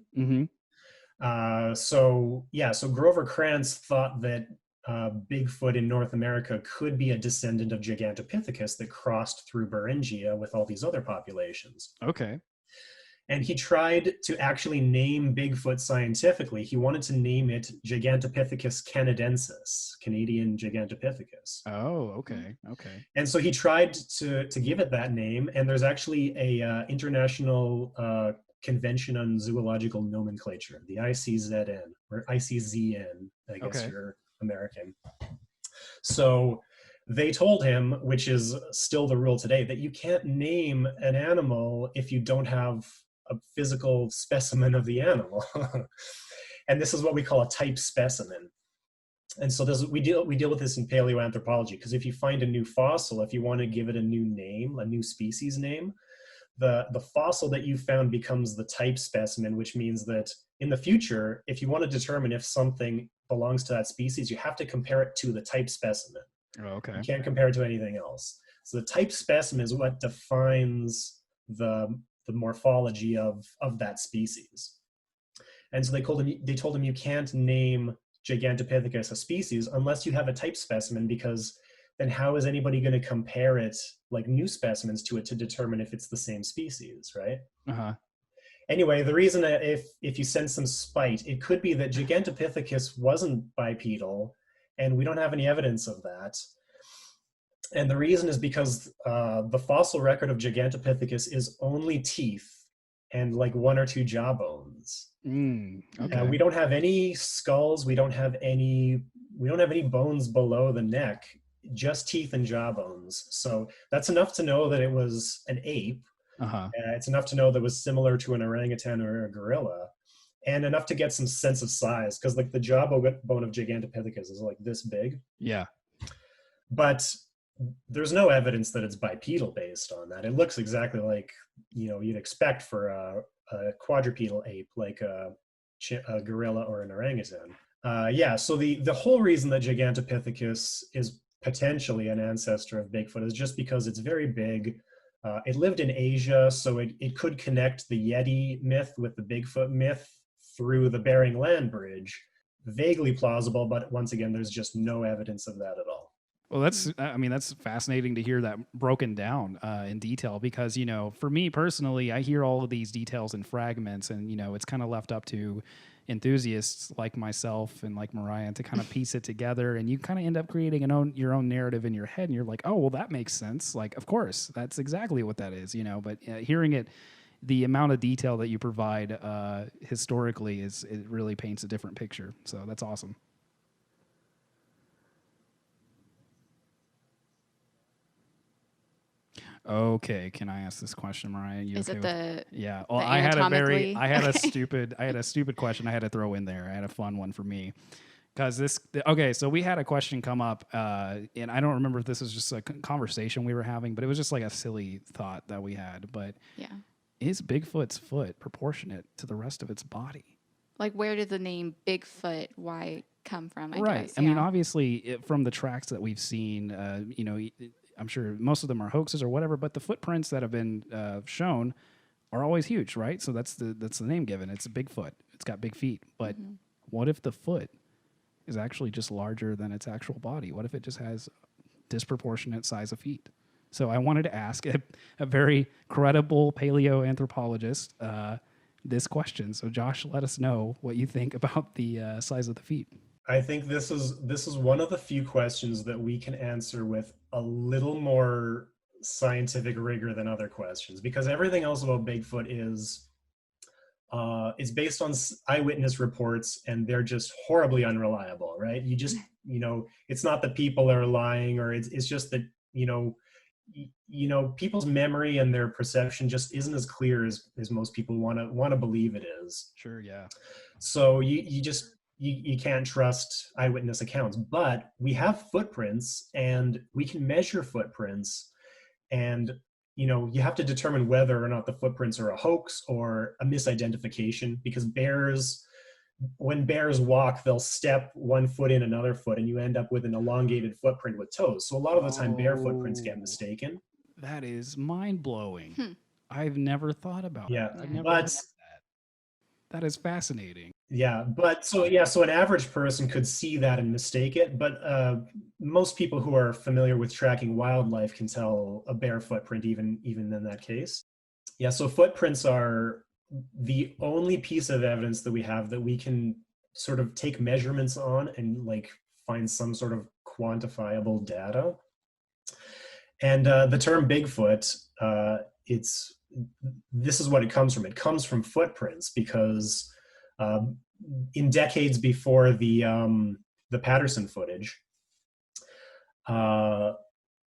So Grover Krantz thought that Bigfoot in North America could be a descendant of Gigantopithecus that crossed through Beringia with all these other populations. Okay. And he tried to actually name Bigfoot scientifically. He wanted to name it Gigantopithecus canadensis, Canadian Gigantopithecus. Oh, okay. Okay. And so he tried to give it that name. And there's actually a international Convention on Zoological Nomenclature, the ICZN, or ICZN, I guess you're American. So they told him, which is still the rule today, that you can't name an animal if you don't have a physical specimen of the animal. And this is what we call a type specimen. And so we deal with this in paleoanthropology, because if you find a new fossil, if you want to give it a new name, a new species name, the fossil that you found becomes the type specimen, which means that in the future, if you want to determine if something belongs to that species, you have to compare it to the type specimen. Oh, okay. You can't compare it to anything else. So the type specimen is what defines the morphology of that species. And so they told him you can't name Gigantopithecus a species unless you have a type specimen, because then how is anybody going to compare it, like new specimens to it, to determine if it's the same species, right? Uh-huh. Anyway, the reason that if you sense some spite, it could be that Gigantopithecus wasn't bipedal, and we don't have any evidence of that. And the reason is because the fossil record of Gigantopithecus is only teeth and like 1 or 2 jaw bones. Okay. We don't have any skulls. We don't have any bones below the neck, just teeth and jaw bones. So that's enough to know that it was an ape. Uh-huh. It's enough to know that it was similar to an orangutan or a gorilla, and enough to get some sense of size, because like the jawbone of Gigantopithecus is like this big. Yeah. But there's no evidence that it's bipedal based on that. It looks exactly like, you'd expect for a quadrupedal ape, like a gorilla or an orangutan. So the whole reason that Gigantopithecus is potentially an ancestor of Bigfoot is just because it's very big. It lived in Asia, so it could connect the Yeti myth with the Bigfoot myth through the Bering Land Bridge. Vaguely plausible, but once again, there's just no evidence of that at all. Well, that's fascinating to hear that broken down in detail, because, for me personally, I hear all of these details in fragments, and, it's kind of left up to enthusiasts like myself and like Mariah to kind of piece it together, and you kind of end up creating your own narrative in your head, and you're like, oh, well, that makes sense. Like, of course, that's exactly what that is, but hearing it, the amount of detail that you provide historically it really paints a different picture. So that's awesome. Okay, can I ask this question, Mariah? Is it the yeah? Well, the I had anatomically- a stupid question I had to throw in there. I had a fun one for me, because so we had a question come up, and I don't remember if this was just a conversation we were having, but it was just like a silly thought that we had. But yeah, is Bigfoot's foot proportionate to the rest of its body? like where did the name Bigfoot come from? I Right. guess. I mean, obviously, from the tracks that we've seen, I'm sure most of them are hoaxes or whatever, but the footprints that have been shown are always huge, right? So that's the name given. It's a Bigfoot. It's got big feet. But what if the foot is actually just larger than its actual body? What if it just has disproportionate size of feet? So I wanted to ask a very credible paleoanthropologist this question. So Josh, let us know what you think about the size of the feet. I think this is one of the few questions that we can answer with a little more scientific rigor than other questions, because everything else about Bigfoot is based on eyewitness reports, and they're just horribly unreliable, right? You just, it's not that people are lying, or it's just that, people's memory and their perception just isn't as clear as most people want to believe it is. Sure, yeah. So you can't trust eyewitness accounts, but we have footprints, and we can measure footprints, and you have to determine whether or not the footprints are a hoax or a misidentification, because when bears walk, they'll step one foot in another foot, and you end up with an elongated footprint with toes. So a lot of the time, bear footprints get mistaken. That is mind-blowing. I've never thought about Yeah, that. I've never but heard that. That is fascinating. Yeah, but so an average person could see that and mistake it, but most people who are familiar with tracking wildlife can tell a bear footprint even in that case. Yeah, so footprints are the only piece of evidence that we have that we can sort of take measurements on and like find some sort of quantifiable data. And the term Bigfoot, this is what it comes from. It comes from footprints, because in decades before the Patterson footage,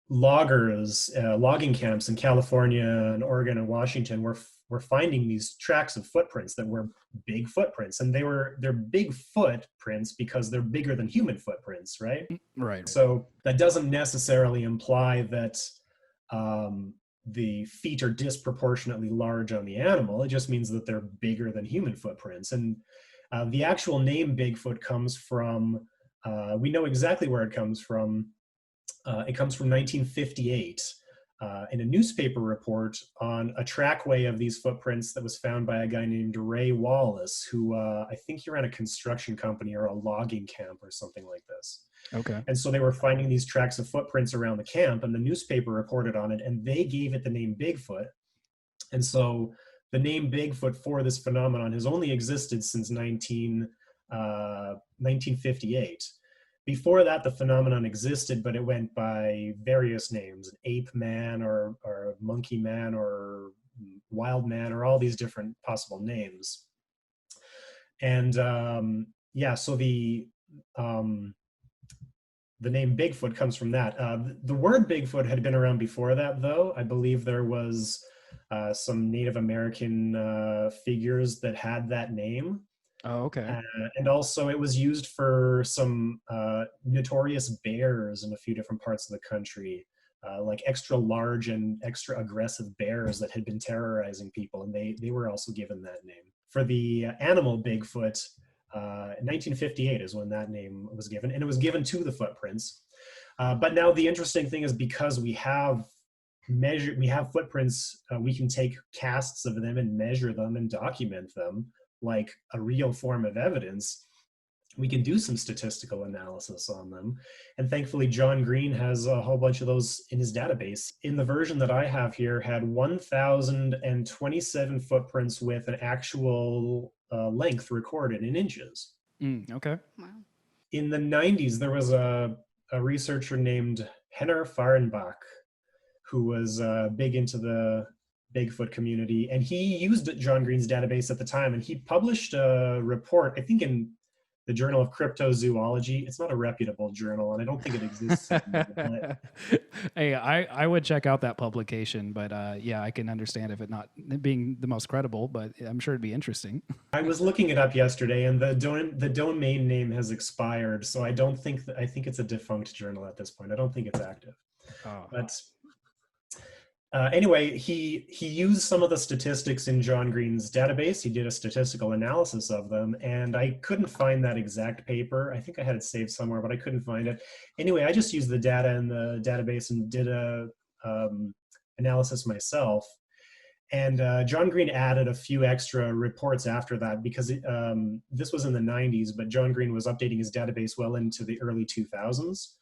logging camps in California and Oregon and Washington were were finding these tracks of footprints that were big footprints, and they're big footprints because they're bigger than human footprints, right? Right. So that doesn't necessarily imply that the feet are disproportionately large on the animal. It just means that they're bigger than human footprints. And the actual name Bigfoot comes from, we know exactly where it comes from. It comes from 1958 in a newspaper report on a trackway of these footprints that was found by a guy named Ray Wallace, who I think he ran a construction company or a logging camp or something like this. Okay. And so they were finding these tracks of footprints around the camp, and the newspaper reported on it, and they gave it the name Bigfoot. And so the name Bigfoot for this phenomenon has only existed since 1958. Before that, the phenomenon existed, but it went by various names: ape-man or monkey man or wild man, or all these different possible names. And so the name Bigfoot comes from that. The word Bigfoot had been around before that, though. I believe there was some Native American figures that had that name. Oh, okay. And also it was used for some notorious bears in a few different parts of the country, like extra large and extra aggressive bears that had been terrorizing people, and they were also given that name. For the animal Bigfoot, 1958 is when that name was given, and it was given to the footprints. But now the interesting thing is, because we have footprints, we can take casts of them and measure them and document them like a real form of evidence. We can do some statistical analysis on them. And thankfully, John Green has a whole bunch of those in his database. In the version that I have here, had 1,027 footprints with an actual length recorded in inches. Okay. Wow. In the 90s, there was a researcher named Henner Fahrenbach, who was big into the Bigfoot community, and he used John Green's database at the time, and he published a report, I think in the Journal of Cryptozoology. It's not a reputable journal, and I don't think it exists anymore, but Hey, I would check out that publication, but yeah, I can understand if it not being the most credible, but I'm sure it'd be interesting. I was looking it up yesterday, and the domain name has expired, so I think it's a defunct journal at this point. I don't think it's active. Oh. But anyway, he used some of the statistics in John Green's database. He did a statistical analysis of them, and I couldn't find that exact paper. I think I had it saved somewhere, but I couldn't find it. Anyway, I just used the data in the database and did a analysis myself. And John Green added a few extra reports after that, because this was in the 90s, but John Green was updating his database well into the early 2000s.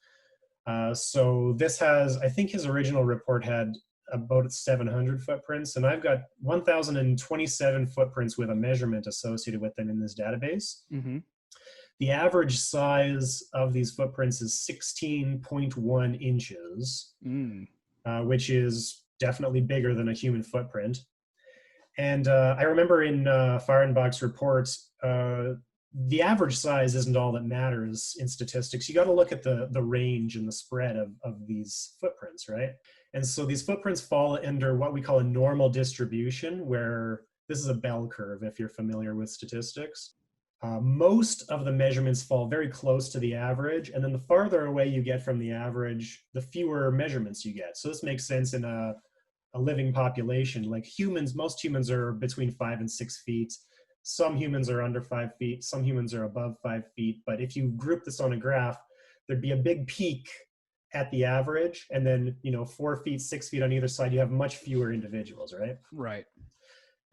So this has, I think his original report had about 700 footprints, and I've got 1,027 footprints with a measurement associated with them in this database. Mm-hmm. The average size of these footprints is 16.1 inches, which is definitely bigger than a human footprint. And I remember in Fahrenbach's report, the average size isn't all that matters in statistics. You got to look at the range and the spread of these footprints, right? And so these footprints fall under what we call a normal distribution, where this is a bell curve, if you're familiar with statistics. Most of the measurements fall very close to the average, and then the farther away you get from the average, the fewer measurements you get. So this makes sense in a living population. Like humans, most humans are between 5 and 6 feet. Some humans are under 5 feet, some humans are above 5 feet. But if you group this on a graph, there'd be a big peak at the average, and then 4 feet, 6 feet on either side, you have much fewer individuals, right? Right.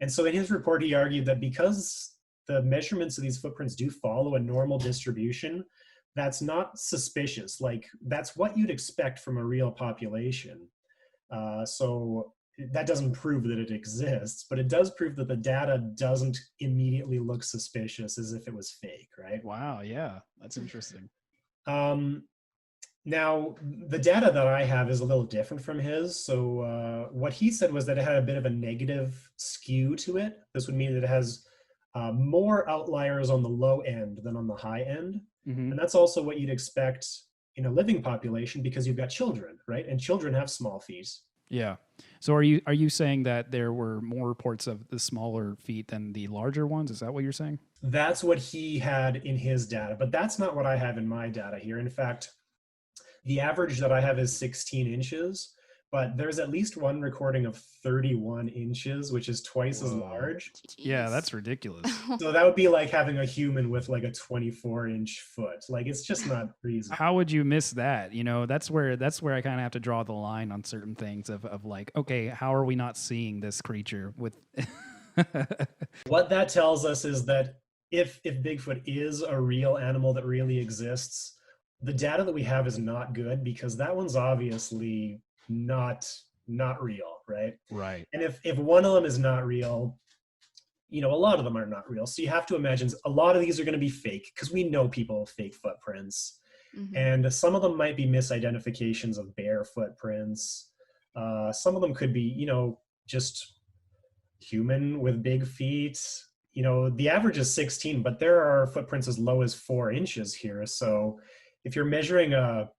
And so in his report, he argued that because the measurements of these footprints do follow a normal distribution, that's not suspicious. Like, that's what you'd expect from a real population. So that doesn't prove that it exists, but it does prove that the data doesn't immediately look suspicious as if it was fake, right? Wow. Yeah, that's interesting. Now, the data that I have is a little different from his. So what he said was that it had a bit of a negative skew to it. This would mean that it has more outliers on the low end than on the high end. Mm-hmm. And that's also what you'd expect in a living population, because you've got children, right? And children have small feet. Yeah. So are you saying that there were more reports of the smaller feet than the larger ones? Is that what you're saying? That's what he had in his data, but that's not what I have in my data here. In fact, the average that I have is 16 inches, but there's at least one recording of 31 inches, which is twice as Whoa. large. Yeah, Jeez. that's ridiculous. So that would be like having a human with like a 24-inch foot. Like it's just not reasonable. How would you miss that? You know, that's where I kind of have to draw the line on certain things of like, okay, how are we not seeing this creature with What that tells us is that if Bigfoot is a real animal that really exists, the data that we have is not good because that one's obviously not real, right? right. And if one of them is not real, a lot of them are not real. So you have to imagine a lot of these are going to be fake because we know people have fake footprints. Mhm. And some of them might be misidentifications of bear footprints. Some of them could be, just human with big feet. The average is 16, but there are footprints as low as 4 inches here. So if you're measuring a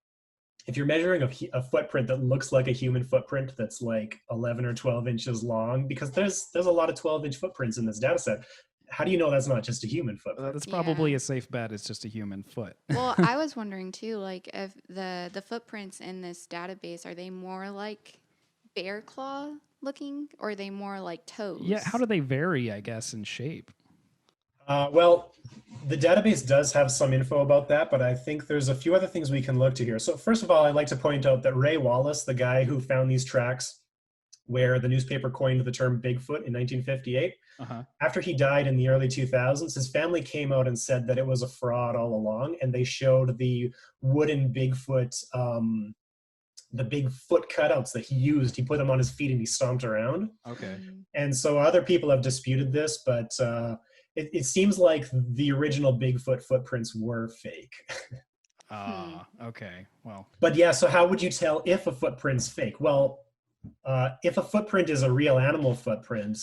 footprint that looks like a human footprint that's like 11 or 12 inches long, because there's a lot of 12-inch footprints in this data set. How do you know that's not just a human footprint? That's probably Yeah. a safe bet. It's just a human foot. Well, I was wondering too, like if the footprints in this database, are they more like bear claw looking, or are they more like toes? Yeah, how do they vary, I guess, in shape? Well, the database does have some info about that, but I think there's a few other things we can look to here. So first of all, I'd like to point out that Ray Wallace, the guy who found these tracks where the newspaper coined the term Bigfoot in 1958, Uh-huh. after he died in the early 2000s, his family came out and said that it was a fraud all along, and they showed the wooden Bigfoot, the big foot cutouts that he used. He put them on his feet and he stomped around. Okay. Mm. And so other people have disputed this, but it seems like the original Bigfoot footprints were fake. Okay. Well, But yeah, so how would you tell if a footprint's fake? Well, if a footprint is a real animal footprint,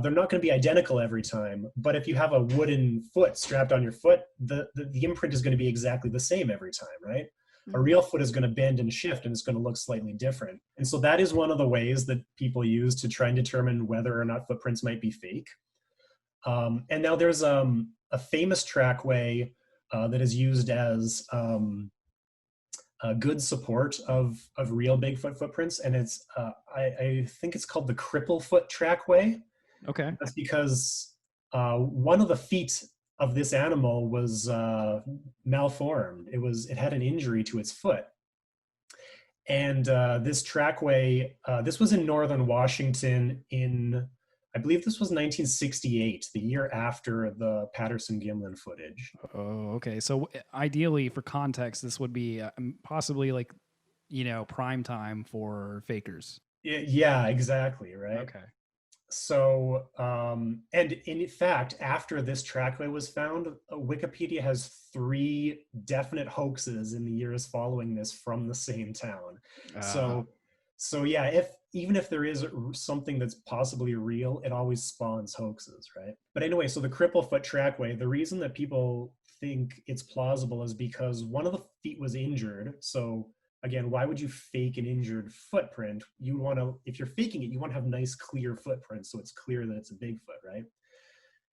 they're not going to be identical every time. But if you have a wooden foot strapped on your foot, the imprint is going to be exactly the same every time, right? A Mhm. real foot is going to bend and shift and it's going to look slightly different. And so that is one of the ways that people use to try and determine whether or not footprints might be fake. And now there's a famous trackway that is used as a good support of real Bigfoot footprints, and it's I think it's called the Cripplefoot Trackway. okay. That's because one of the feet of this animal was malformed. It had an injury to its foot, and this trackway, this was in northern Washington in, I believe this was 1968, the year after the Patterson-Gimlin footage. Oh, okay. So ideally, for context, this would be possibly like, prime time for fakers. Yeah, exactly, right? Okay. So, and in fact, after this trackway was found, Wikipedia has 3 definite hoaxes in the years following this from the same town. So, yeah, even if there is something that's possibly real, it always spawns hoaxes, right? But anyway, so the Cripplefoot Trackway, the reason that people think it's plausible is because one of the feet was injured. So again, why would you fake an injured footprint? You want to, if you're faking it, you want to have nice, clear footprints so it's clear that it's a Bigfoot, right?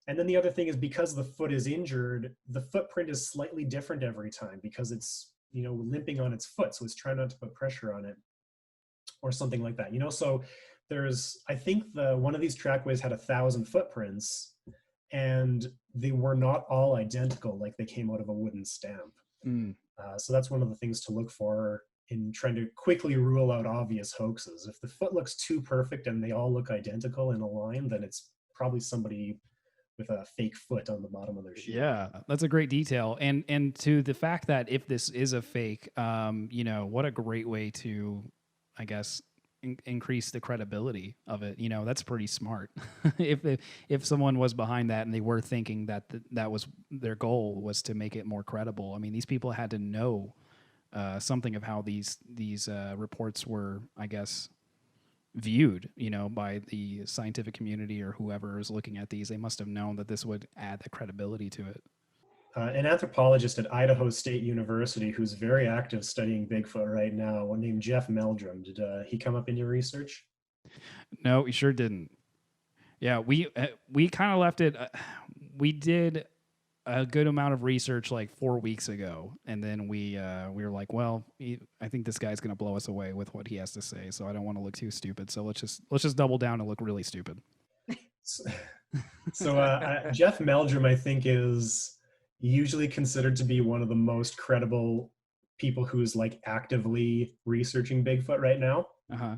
And then the other thing is because the foot is injured, the footprint is slightly different every time because it's, limping on its foot. So it's trying not to put pressure on it or something like that, So I think one of these trackways had 1,000 footprints and they were not all identical, like they came out of a wooden stamp. Mm. So that's one of the things to look for in trying to quickly rule out obvious hoaxes. If the foot looks too perfect and they all look identical in a line, then it's probably somebody with a fake foot on the bottom of their shoe. Yeah, that's a great detail. And to the fact that if this is a fake, what a great way to, I guess, increase the credibility of it. That's pretty smart. if someone was behind that and they were thinking that that was their goal, was to make it more credible. I mean, these people had to know something of how these reports were, I guess, viewed, by the scientific community or whoever is looking at these. They must have known that this would add the credibility to it. an anthropologist at Idaho State University who's very active studying Bigfoot right now, named Jeff Meldrum. Did he come up in your research? No, we sure didn't. Yeah, we kind of left it. We did a good amount of research like 4 weeks ago, and then we were like, well, I think this guy's going to blow us away with what he has to say, so I don't want to look too stupid. So let's just double down and look really stupid. So Jeff Meldrum, I think, is usually considered to be one of the most credible people who's like actively researching Bigfoot right now. Uh-huh.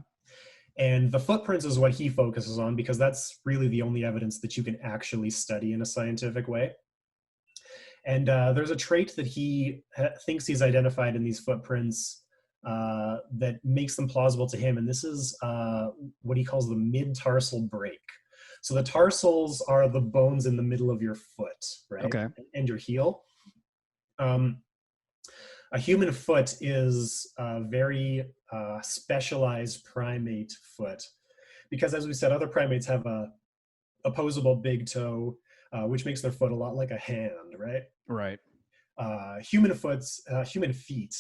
And the footprints is what he focuses on because that's really the only evidence that you can actually study in a scientific way. And there's a trait that he thinks he's identified in these footprints that makes them plausible to him. And this is what he calls the mid-tarsal break. So the tarsals are the bones in the middle of your foot, right? Okay. And your heel. A human foot is a very specialized primate foot because, as we said, other primates have a opposable big toe, which makes their foot a lot like a hand, right? Right. Human feet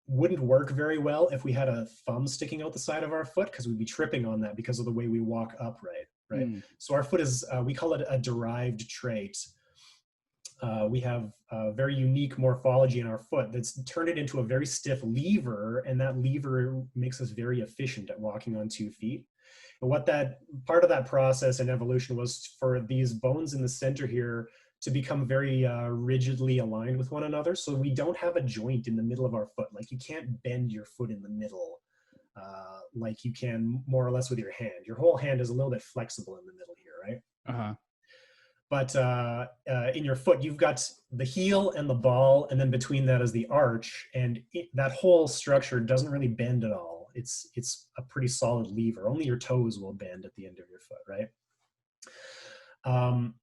wouldn't work very well if we had a thumb sticking out the side of our foot because we'd be tripping on that because of the way we walk upright, right? So our foot is, we call it a derived trait. We have a very unique morphology in our foot that's turned it into a very stiff lever, and that lever makes us very efficient at walking on 2 feet. And what that part of that process in evolution was for these bones in the center here to become very rigidly aligned with one another. So we don't have a joint in the middle of our foot. Like you can't bend your foot in the middle like you can more or less with your hand. Your whole hand is a little bit flexible in the middle here, right? Uh-huh. But in your foot, you've got the heel and the ball, and then between that is the arch, and that whole structure doesn't really bend at all. It's a pretty solid lever. Only your toes will bend at the end of your foot, right?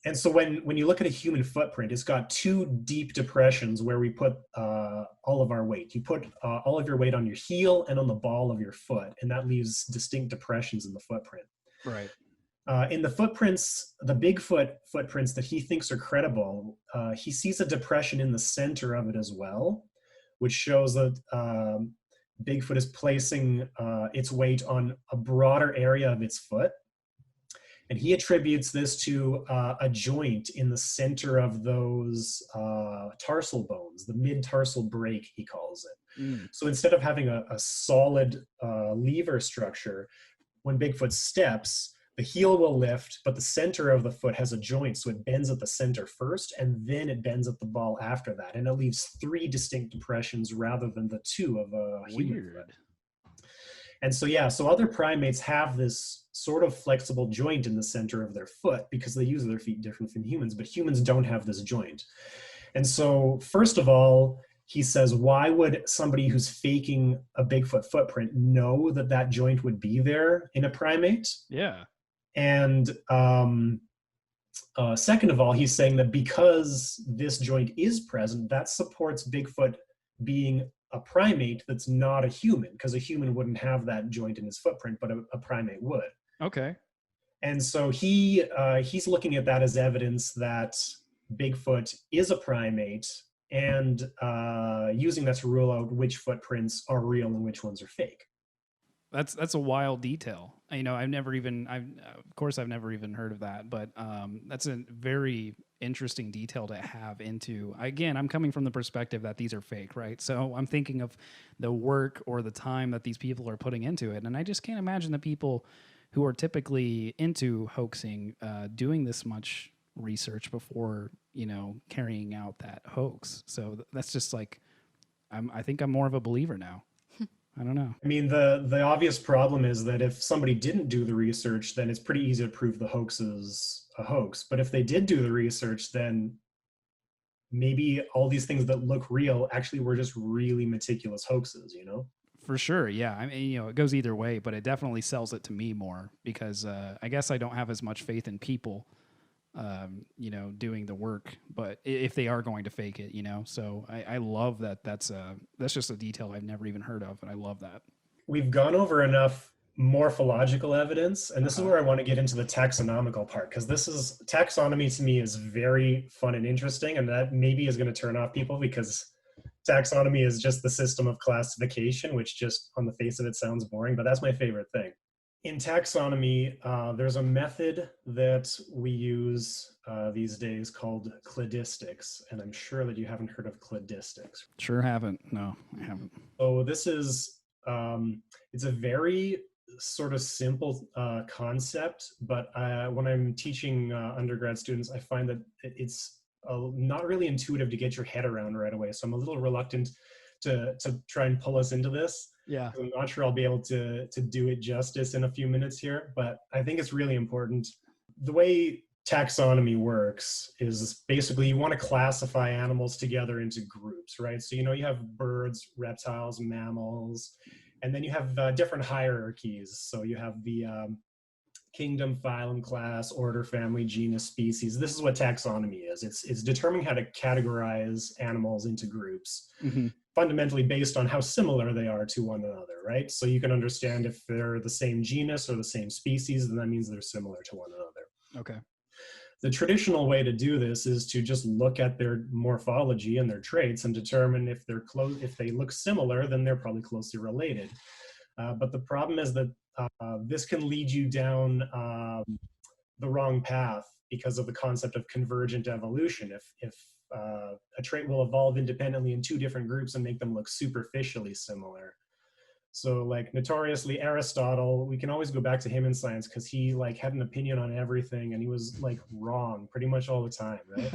And so when you look at a human footprint, it's got 2 deep depressions where we put all of our weight. You put all of your weight on your heel and on the ball of your foot, and that leaves distinct depressions in the footprint. Right. In the footprints, the Bigfoot footprints that he thinks are credible, he sees a depression in the center of it as well, which shows that Bigfoot is placing its weight on a broader area of its foot. And he attributes this to a joint in the center of those tarsal bones, the mid-tarsal break, he calls it. So instead of having a solid lever structure, when Bigfoot steps, the heel will lift, but the center of the foot has a joint, so it bends at the center first, and then it bends at the ball after that. And it leaves 3 distinct depressions rather than the 2 of a human foot. And so, yeah, so other primates have this sort of flexible joint in the center of their foot because they use their feet different from humans, but humans don't have this joint. And so, first of all, he says, why would somebody who's faking a Bigfoot footprint know that that joint would be there in a primate? Yeah. And second of all, he's saying that because this joint is present, that supports Bigfoot being a primate that's not a human, because a human wouldn't have that joint in his footprint, but a primate would. Okay. And so he's looking at that as evidence that Bigfoot is a primate, and using that to rule out which footprints are real and which ones are fake. That's a wild detail. You know, I've never even heard of that, but that's a very interesting detail to have into. Again, I'm coming from the perspective that these are fake, right? So I'm thinking of the work or the time that these people are putting into it, and I just can't imagine the people who are typically into hoaxing doing this much research before, you know, carrying out that hoax. So that's just like, I think I'm more of a believer now. I don't know. I mean, the obvious problem is that if somebody didn't do the research, then it's pretty easy to prove the hoax is a hoax. But if they did do the research, then maybe all these things that look real actually were just really meticulous hoaxes, you know? For sure, yeah. I mean, you know, it goes either way, but it definitely sells it to me more because I guess I don't have as much faith in people, you know, doing the work. But if they are going to fake it, you know, so I love that. That's just a detail I've never even heard of, and I love that. We've gone over enough morphological evidence, and this is where I want to get into the taxonomical part, because taxonomy to me is very fun and interesting, and that maybe is going to turn off people because taxonomy is just the system of classification, which just on the face of it sounds boring, but that's my favorite thing. In taxonomy, there's a method that we use these days called cladistics, and I'm sure that you haven't heard of cladistics. Sure haven't. No, I haven't. So this is, it's a very sort of simple concept, but when I'm teaching undergrad students, I find that it's not really intuitive to get your head around right away. So I'm a little reluctant to try and pull us into this. Yeah. I'm not sure I'll be able to do it justice in a few minutes here, but I think it's really important. The way taxonomy works is basically you want to classify animals together into groups, right? So, you have birds, reptiles, mammals, and then you have different hierarchies. So you have the kingdom, phylum, class, order, family, genus, species. This is what taxonomy is. It's determining how to categorize animals into groups, fundamentally based on how similar they are to one another, right? So you can understand if they're the same genus or the same species, then that means they're similar to one another. Okay. The traditional way to do this is to just look at their morphology and their traits and determine if they look similar, then they're probably closely related. But the problem is that this can lead you down the wrong path because of the concept of convergent evolution. If a trait will evolve independently in two different groups and make them look superficially similar. So like notoriously Aristotle, we can always go back to him in science because he like had an opinion on everything and he was like wrong pretty much all the time, right?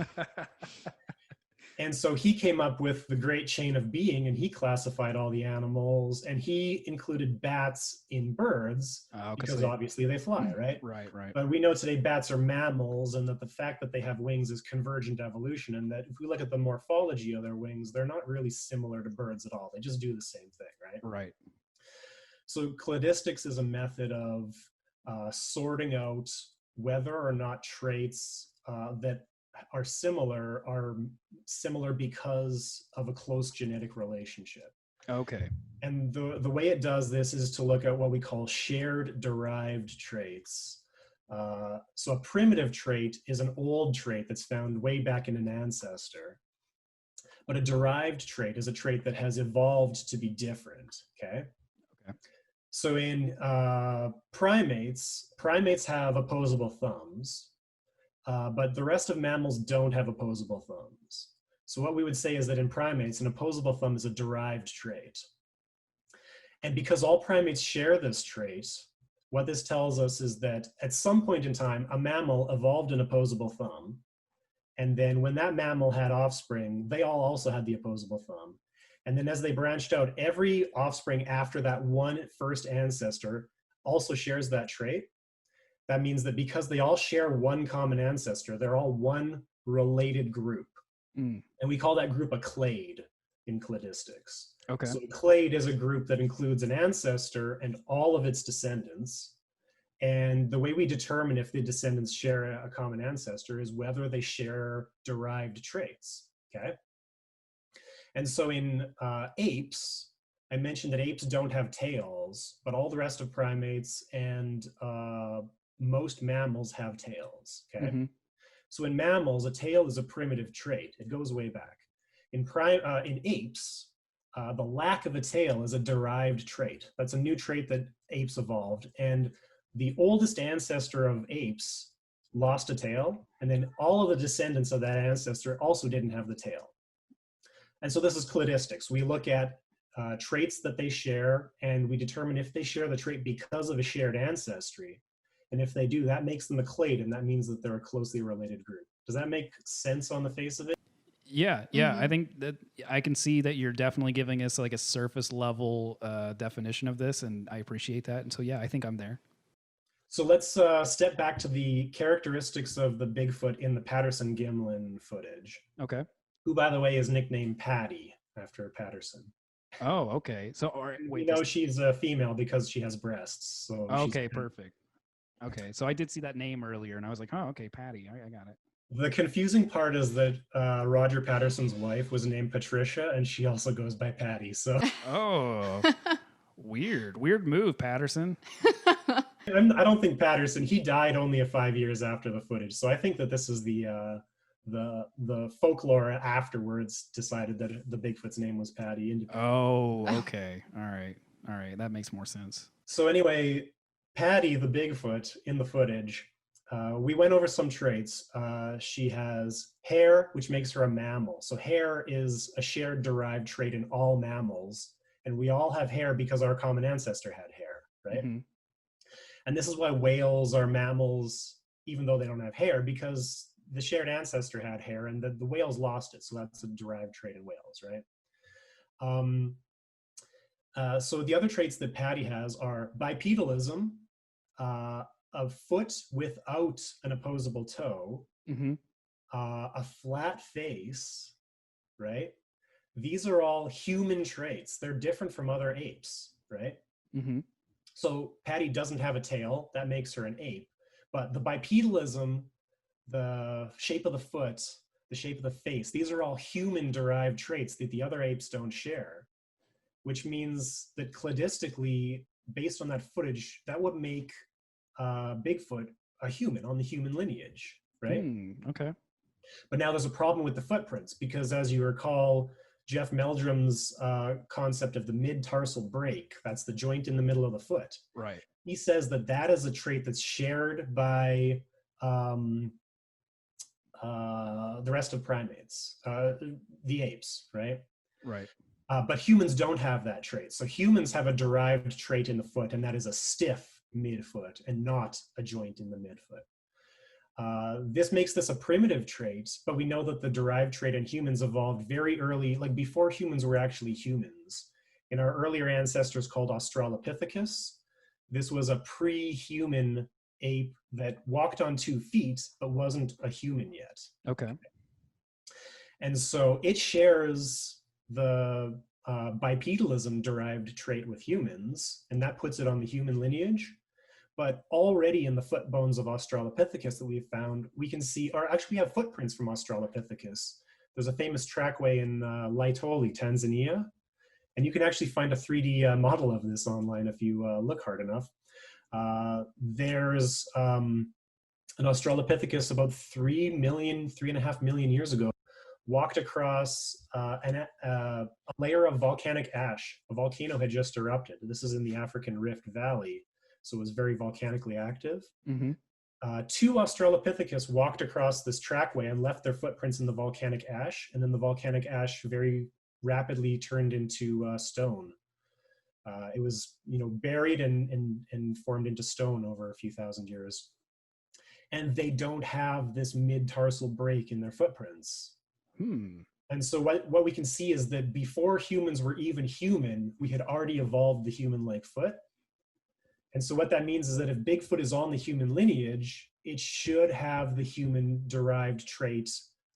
And so he came up with the great chain of being and he classified all the animals and he included bats in birds because obviously they fly, right? Right. But we know today bats are mammals and that the fact that they have wings is convergent evolution, and that if we look at the morphology of their wings, they're not really similar to birds at all. They just do the same thing, right? Right. So cladistics is a method of sorting out whether or not traits that are similar because of a close genetic relationship. Okay. And the way it does this is to look at what we call shared derived traits. So a primitive trait is an old trait that's found way back in an ancestor. But a derived trait is a trait that has evolved to be different, okay? So in primates have opposable thumbs. But the rest of mammals don't have opposable thumbs. So what we would say is that in primates, an opposable thumb is a derived trait. And because all primates share this trait, what this tells us is that at some point in time, a mammal evolved an opposable thumb. And then when that mammal had offspring, they all also had the opposable thumb. And then as they branched out, every offspring after that one first ancestor also shares that trait. That means that because they all share one common ancestor, they're all one related group. And we call that group a clade in cladistics. Okay. So a clade is a group that includes an ancestor and all of its descendants. And the way we determine if the descendants share a common ancestor is whether they share derived traits, okay? And so in apes, I mentioned that apes don't have tails, but all the rest of primates and most mammals have tails, okay? So in mammals, a tail is a primitive trait. It goes way back. In apes, the lack of a tail is a derived trait. That's a new trait that apes evolved. And the oldest ancestor of apes lost a tail, and then all of the descendants of that ancestor also didn't have the tail. And so this is cladistics. We look at traits that they share, and we determine if they share the trait because of a shared ancestry. And if they do, that makes them a clade, and that means that they're a closely related group. Does that make sense on the face of it? Yeah. I think that I can see that you're definitely giving us like a surface level definition of this, and I appreciate that. And so, yeah, I think I'm there. So let's step back to the characteristics of the Bigfoot in the Patterson-Gimlin footage. Okay. Who, by the way, is nicknamed Patty after Patterson. Oh, okay. So, all right, wait. We know she's a female because she has breasts. So okay, perfect. Okay, so I did see that name earlier, and I was like, oh, okay, Patty. I got it. The confusing part is that Roger Patterson's wife was named Patricia, and she also goes by Patty. So. Oh. Weird move, Patterson. I don't think Patterson. He died only 5 years after the footage, so I think that this is the folklore afterwards decided that the Bigfoot's name was Patty. Oh, okay. All right. That makes more sense. So anyway, Patty the Bigfoot in the footage, we went over some traits. She has hair, which makes her a mammal. So hair is a shared derived trait in all mammals, and we all have hair because our common ancestor had hair, right? Mm-hmm. And this is why whales are mammals, even though they don't have hair, because the shared ancestor had hair and the whales lost it. So that's a derived trait in whales, right? So the other traits that Patty has are bipedalism, a foot without an opposable toe, Mm-hmm. a flat face, right? These are all human traits. They're different from other apes, right? Mm-hmm. So Patty doesn't have a tail. That makes her an ape. But the bipedalism, the shape of the foot, the shape of the face, these are all human-derived traits that the other apes don't share, which means that cladistically, based on that footage, that would make Bigfoot a human on the human lineage, right? Okay. But now there's a problem with the footprints because, as you recall, Jeff Meldrum's concept of the mid-tarsal break, that's the joint in the middle of the foot. Right. He says that that is a trait that's shared by the rest of primates, the apes, right? Right. But humans don't have that trait. So humans have a derived trait in the foot, and that is a stiff midfoot and not a joint in the midfoot. This makes this a primitive trait, but we know that the derived trait in humans evolved very early, like before humans were actually humans. In our earlier ancestors called Australopithecus, this was a pre-human ape that walked on 2 feet, but wasn't a human yet. Okay. And so it shares the bipedalism derived trait with humans, and that puts it on the human lineage. But already in the foot bones of Australopithecus that we've found, we can see, or actually we have footprints from Australopithecus. There's a famous trackway in Laetoli, Tanzania, and you can actually find a 3D model of this online if you look hard enough. There's an Australopithecus about 3.5 million years ago, walked across a layer of volcanic ash. A volcano had just erupted. This is in the African Rift Valley, so it was very volcanically active. Mm-hmm. 2 Australopithecus walked across this trackway and left their footprints in the volcanic ash, and then the volcanic ash very rapidly turned into stone. It was, buried and formed into stone over a few thousand years. And they don't have this mid-tarsal break in their footprints. And so what we can see is that before humans were even human, we had already evolved the human-like foot. And so what that means is that if Bigfoot is on the human lineage, it should have the human-derived trait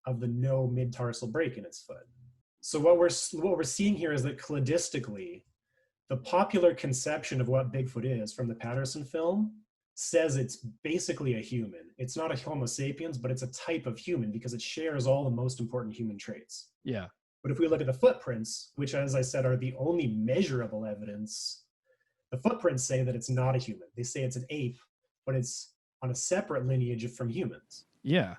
of the no mid-tarsal break in its foot. So what we're seeing here is that cladistically, the popular conception of what Bigfoot is from the Patterson film says it's basically a human. It's not a Homo sapiens, but it's a type of human because it shares all the most important human traits. Yeah. But if we look at the footprints, which, as I said, are the only measurable evidence, the footprints say that it's not a human. They say it's an ape, but it's on a separate lineage from humans. Yeah.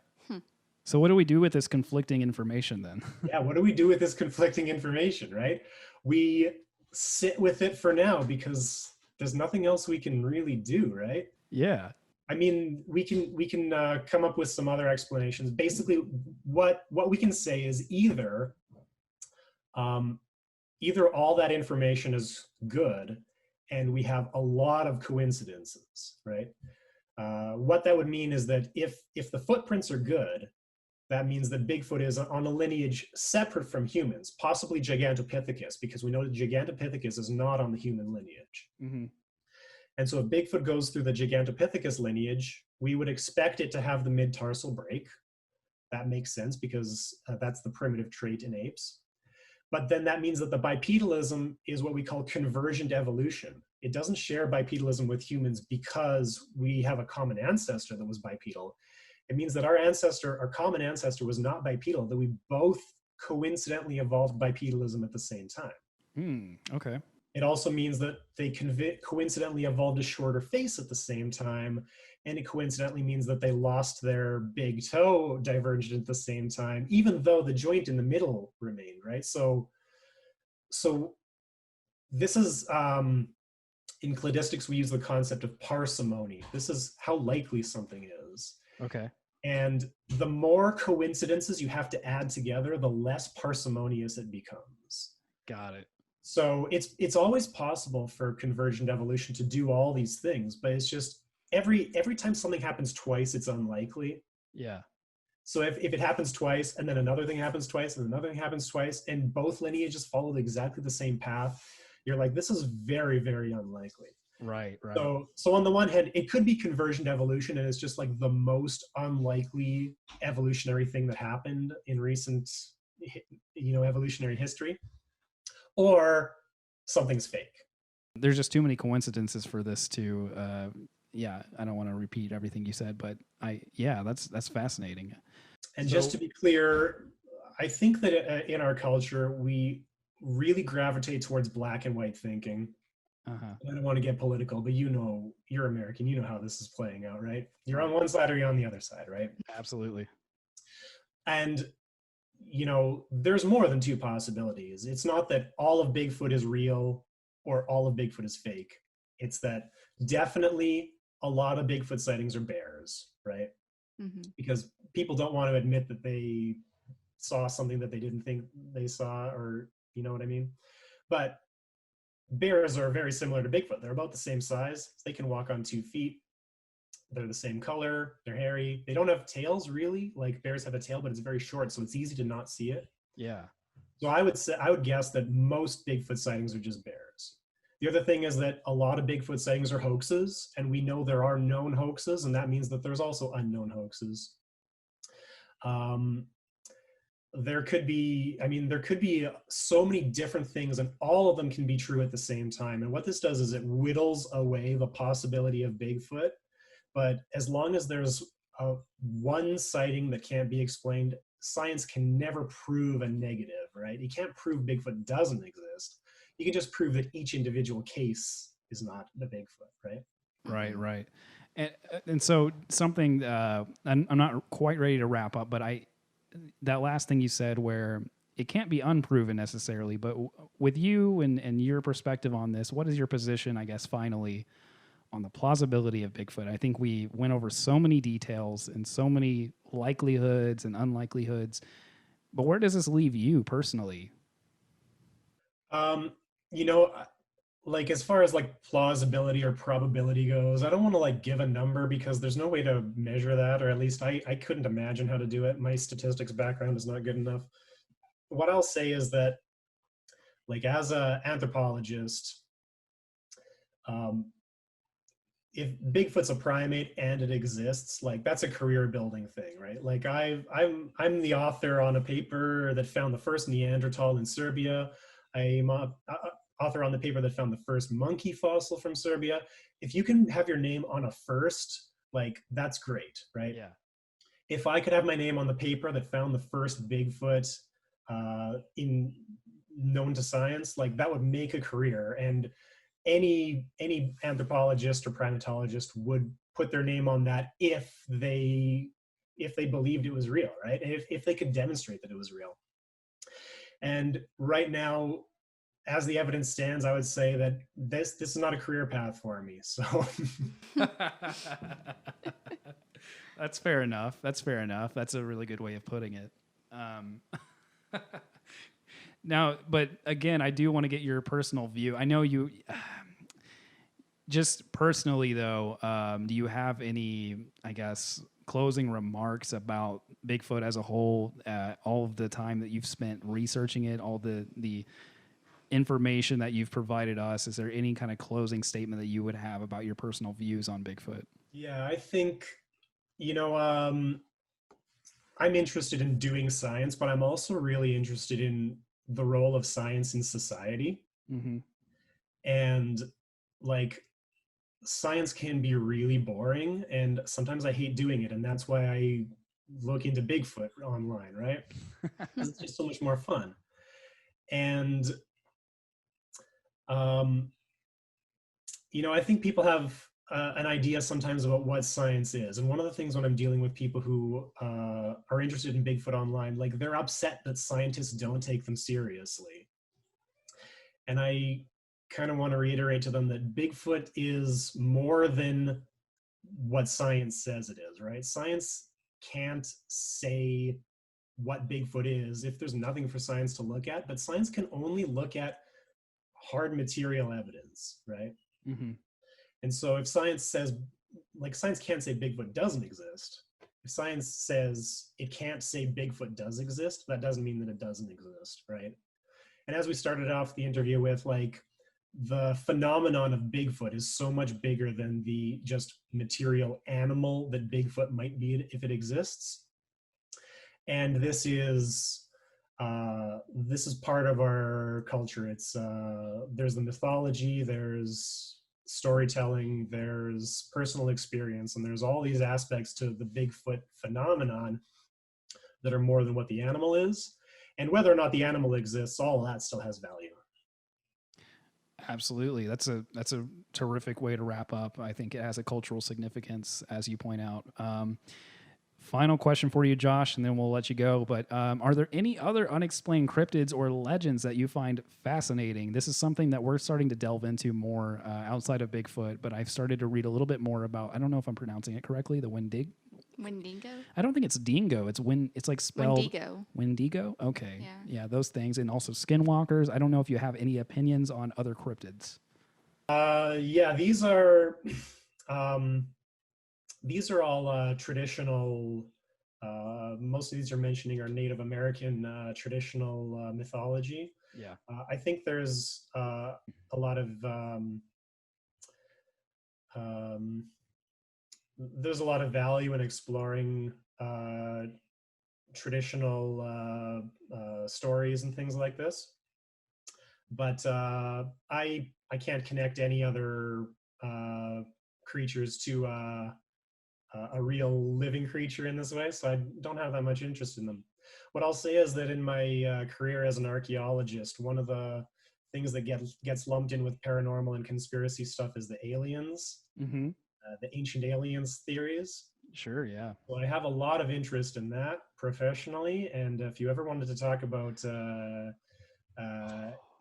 So what do we do with this conflicting information then? Yeah, what do we do with this conflicting information, right? We sit with it for now because there's nothing else we can really do, right? Yeah. I mean, we can come up with some other explanations. Basically, what we can say is either all that information is good and we have a lot of coincidences, right? What that would mean is that if the footprints are good, that means that Bigfoot is on a lineage separate from humans, possibly Gigantopithecus, because we know that Gigantopithecus is not on the human lineage. Mm-hmm. And so if Bigfoot goes through the Gigantopithecus lineage, we would expect it to have the mid-tarsal break. That makes sense because that's the primitive trait in apes. But then that means that the bipedalism is what we call convergent evolution. It doesn't share bipedalism with humans because we have a common ancestor that was bipedal. It means that our common ancestor was not bipedal, that we both coincidentally evolved bipedalism at the same time. Okay. It also means that they coincidentally evolved a shorter face at the same time. And it coincidentally means that they lost their big toe diverged at the same time, even though the joint in the middle remained, right? So this is, in cladistics, we use the concept of parsimony. This is how likely something is. Okay. And the more coincidences you have to add together, the less parsimonious it becomes. Got it. So it's always possible for convergent evolution to do all these things, but it's just every time something happens twice, it's unlikely. Yeah. So if it happens twice and then another thing happens twice and another thing happens twice and both lineages follow exactly the same path, you're like, this is very, very unlikely. Right. Right. So on the one hand, it could be convergent evolution, and it's just like the most unlikely evolutionary thing that happened in recent, evolutionary history, or something's fake. There's just too many coincidences for this to, yeah, I don't want to repeat everything you said, but that's fascinating. And just to be clear, I think that in our culture, we really gravitate towards black and white thinking. Uh-huh. I don't want to get political, but you're American, you know how this is playing out, right? You're on one side or you're on the other side, right? Absolutely. And there's more than two possibilities. It's not that all of Bigfoot is real or all of Bigfoot is fake. It's that definitely a lot of Bigfoot sightings are bears, right? Mm-hmm. Because people don't want to admit that they saw something that they didn't think they saw, or you know what I mean? But bears are very similar to Bigfoot. They're about the same size. They can walk on 2 feet. They're the same color. They're hairy. They don't have tails, really. Like bears have a tail, but it's very short, so it's easy to not see it. Yeah. So I would guess that most Bigfoot sightings are just bears. The other thing is that a lot of Bigfoot sightings are hoaxes, and we know there are known hoaxes, and that means that there's also unknown hoaxes. There could be so many different things, and all of them can be true at the same time. And what this does is it whittles away the possibility of Bigfoot. But as long as there's one sighting that can't be explained, science can never prove a negative, right? You can't prove Bigfoot doesn't exist. You can just prove that each individual case is not the Bigfoot, right? Right, right. And so something, I'm not quite ready to wrap up, but that last thing you said where it can't be unproven necessarily, but with you and your perspective on this, what is your position, I guess, finally, on the plausibility of Bigfoot? I think we went over so many details and so many likelihoods and unlikelihoods, but where does this leave you personally? Like as far as like plausibility or probability goes, I don't want to like give a number because there's no way to measure that, or at least I couldn't imagine how to do it. My statistics background is not good enough. What I'll say is that, like, as an anthropologist, if Bigfoot's a primate and it exists, like that's a career building thing, right? Like I'm the author on a paper that found the first Neanderthal in Serbia. I'm author on the paper that found the first monkey fossil from Serbia. If you can have your name on a first, like that's great, right? Yeah. If I could have my name on the paper that found the first Bigfoot in known to science, like that would make a career. And any anthropologist or primatologist would put their name on that if they believed it was real, right? If they could demonstrate that it was real. And right now, as the evidence stands, I would say that this is not a career path for me. So That's fair enough. That's a really good way of putting it. Now, but again, I do want to get your personal view. I know you, just personally though, do you have any, I guess, closing remarks about Bigfoot as a whole, all of the time that you've spent researching it, all the information that you've provided us? Is there any kind of closing statement that you would have about your personal views on Bigfoot? Yeah, I think, I'm interested in doing science, but I'm also really interested in the role of science in society. Mm-hmm. And like, science can be really boring, and sometimes I hate doing it. And that's why I look into Bigfoot online, right? Because it's just so much more fun. And Um, I think people have an idea sometimes about what science is. And one of the things when I'm dealing with people who are interested in Bigfoot online, like they're upset that scientists don't take them seriously. And I kind of want to reiterate to them that Bigfoot is more than what science says it is, right? Science can't say what Bigfoot is if there's nothing for science to look at, but science can only look at hard material evidence, right? Mm-hmm. And so if science says, like, science can't say Bigfoot doesn't exist. If science says it can't say Bigfoot does exist, that doesn't mean that it doesn't exist, right? And as we started off the interview with, like, the phenomenon of Bigfoot is so much bigger than the just material animal that Bigfoot might be if it exists. And this is part of our culture. It's there's the mythology, there's storytelling, there's personal experience, and there's all these aspects to the Bigfoot phenomenon that are more than what the animal is. And whether or not the animal exists, all of that still has value. Absolutely. That's a terrific way to wrap up. I think it has a cultural significance, as you point out. Final question for you, Josh, and then we'll let you go. But are there any other unexplained cryptids or legends that you find fascinating? This is something that we're starting to delve into more outside of Bigfoot, but I've started to read a little bit more about, I don't know if I'm pronouncing it correctly, the Wendigo? I don't think it's dingo. It's like spelled Wendigo. Wendigo? Okay. Yeah. Those things. And also skinwalkers. I don't know if you have any opinions on other cryptids. These are all traditional. Most of these you're mentioning are Native American traditional mythology. Yeah. I think there's a lot of there's a lot of value in exploring traditional stories and things like this, but I can't connect any other creatures to a real living creature in this way, so I don't have that much interest in them. What I'll say is that in my career as an archaeologist, one of the things that gets lumped in with paranormal and conspiracy stuff is the aliens, the ancient aliens theories. Sure, yeah. So I have a lot of interest in that professionally, and if you ever wanted to talk about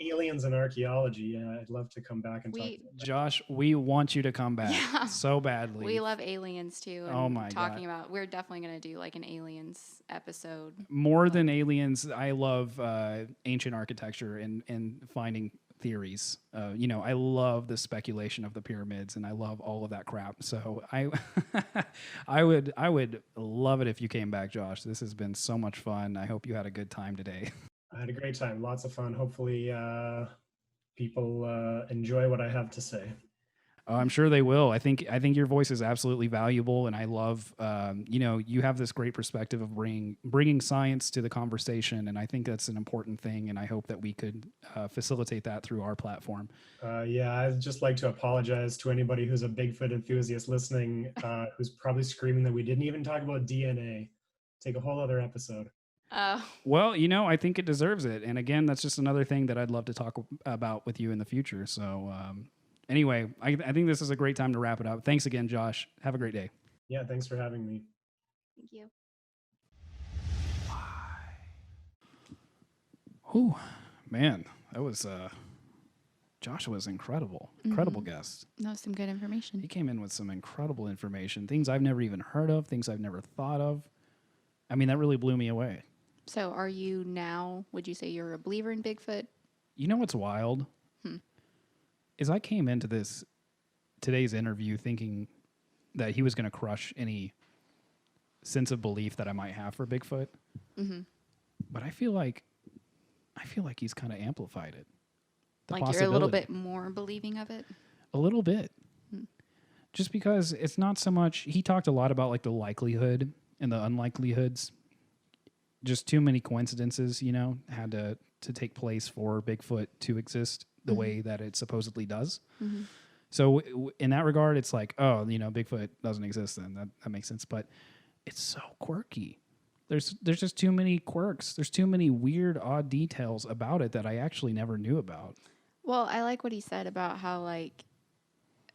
aliens and archaeology, I'd love to come back and talk about that. Josh, we want you to come back so badly. We love aliens too. And oh my talking God. about, we're definitely going to do like an aliens episode. More than aliens, I love ancient architecture and finding theories. I love the speculation of the pyramids, and I love all of that crap. So I would love it if you came back, Josh. This has been so much fun. I hope you had a good time today. I had a great time. Lots of fun. Hopefully people enjoy what I have to say. Oh, I'm sure they will. I think your voice is absolutely valuable, and I love, you have this great perspective of bringing science to the conversation, and I think that's an important thing, and I hope that we could facilitate that through our platform. I'd just like to apologize to anybody who's a Bigfoot enthusiast listening, who's probably screaming that we didn't even talk about DNA. Take a whole other episode. Well, I think it deserves it, and again, that's just another thing that I'd love to talk about with you in the future. So. Anyway, I think this is a great time to wrap it up. Thanks again, Josh. Have a great day. Yeah, thanks for having me. Thank you. Whew, man, that was Josh was incredible. Incredible guest. That was some good information. He came in with some incredible information, things I've never even heard of, things I've never thought of. I mean, that really blew me away. So are you now, would you say you're a believer in Bigfoot? You know what's wild? Is I came into today's interview thinking that he was going to crush any sense of belief that I might have for Bigfoot. But I feel like he's kind of amplified it. Like you're a little bit more believing of it? A little bit. Just because it's not so much, he talked a lot about like the likelihood and the unlikelihoods. Just too many coincidences, had to take place for Bigfoot to exist the way that it supposedly does. So in that regard, it's like, Bigfoot doesn't exist then. That makes sense. But it's so quirky. There's just too many quirks. There's too many weird, odd details about it that I actually never knew about. Well, I like what he said about how, like,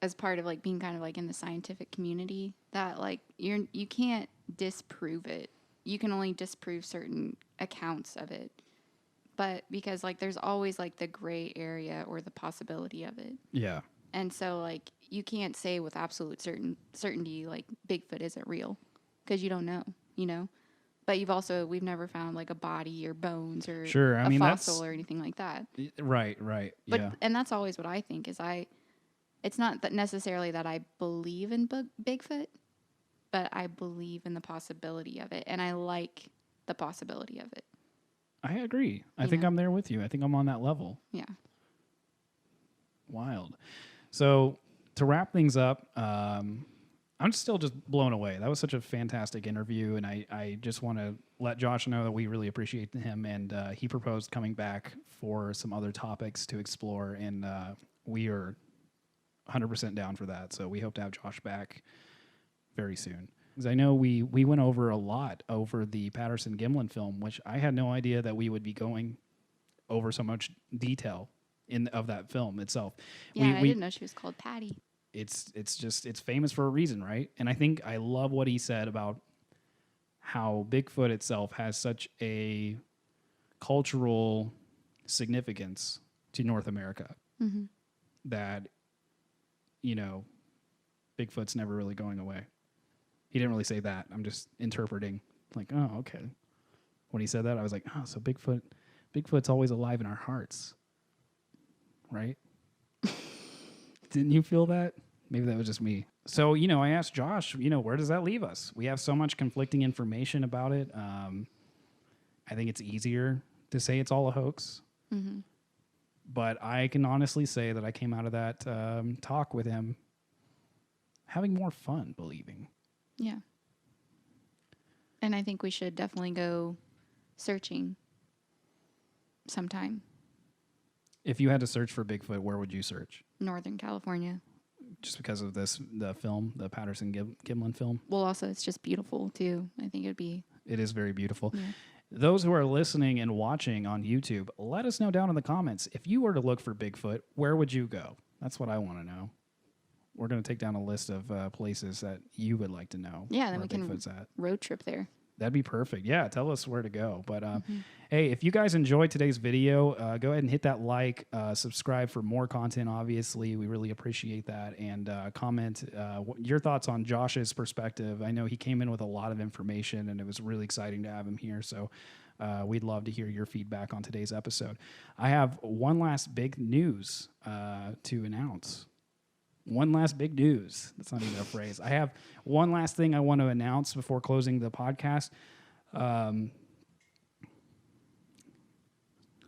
as part of like being kind of like in the scientific community, that like you can't disprove it. You can only disprove certain accounts of it. But because like there's always like the gray area or the possibility of it. Yeah. And so like you can't say with absolute certainty like Bigfoot isn't real because you don't know, you know. But we've never found like a body or bones or Sure. I a mean, fossil or anything like that. right. But Yeah. and that's always what I think is it's not that necessarily that I believe in Bigfoot, but I believe in the possibility of it, and I like the possibility of it. I agree. I think I'm there with you. I think I'm on that level. Yeah. Wild. So to wrap things up, I'm still just blown away. That was such a fantastic interview, and I just want to let Josh know that we really appreciate him, and he proposed coming back for some other topics to explore, and we are 100% down for that. So we hope to have Josh back very soon. Because I know we went over a lot over the Patterson-Gimlin film, which I had no idea that we would be going over so much detail of that film itself. Yeah, I didn't know she was called Patty. It's famous for a reason, right? And I think I love what he said about how Bigfoot itself has such a cultural significance to North America that, you know, Bigfoot's never really going away. He didn't really say that. I'm just interpreting like, oh, okay. When he said that, I was like, oh, so Bigfoot's always alive in our hearts. Right? Didn't you feel that? Maybe that was just me. So, you know, I asked Josh, you know, where does that leave us? We have so much conflicting information about it. I think it's easier to say it's all a hoax. Mm-hmm. But I can honestly say that I came out of that talk with him having more fun believing. Yeah. And I think we should definitely go searching sometime. If you had to search for Bigfoot, where would you search? Northern California. Just because of the film, the Patterson-Gimlin film? Well, also, it's just beautiful, too. I think it is very beautiful. Yeah. Those who are listening and watching on YouTube, let us know down in the comments. If you were to look for Bigfoot, where would you go? That's what I want to know. We're going to take down a list of places that you would like to know. Yeah, then we Bigfoot's can at. road trip there. That'd be perfect. Yeah, tell us where to go. But hey, if you guys enjoyed today's video, go ahead and hit that like, subscribe for more content, obviously. We really appreciate that. And comment your thoughts on Josh's perspective. I know he came in with a lot of information, and it was really exciting to have him here. So we'd love to hear your feedback on today's episode. I have one last big news to announce. One last big news. That's not even a phrase. I have one last thing I want to announce before closing the podcast. Let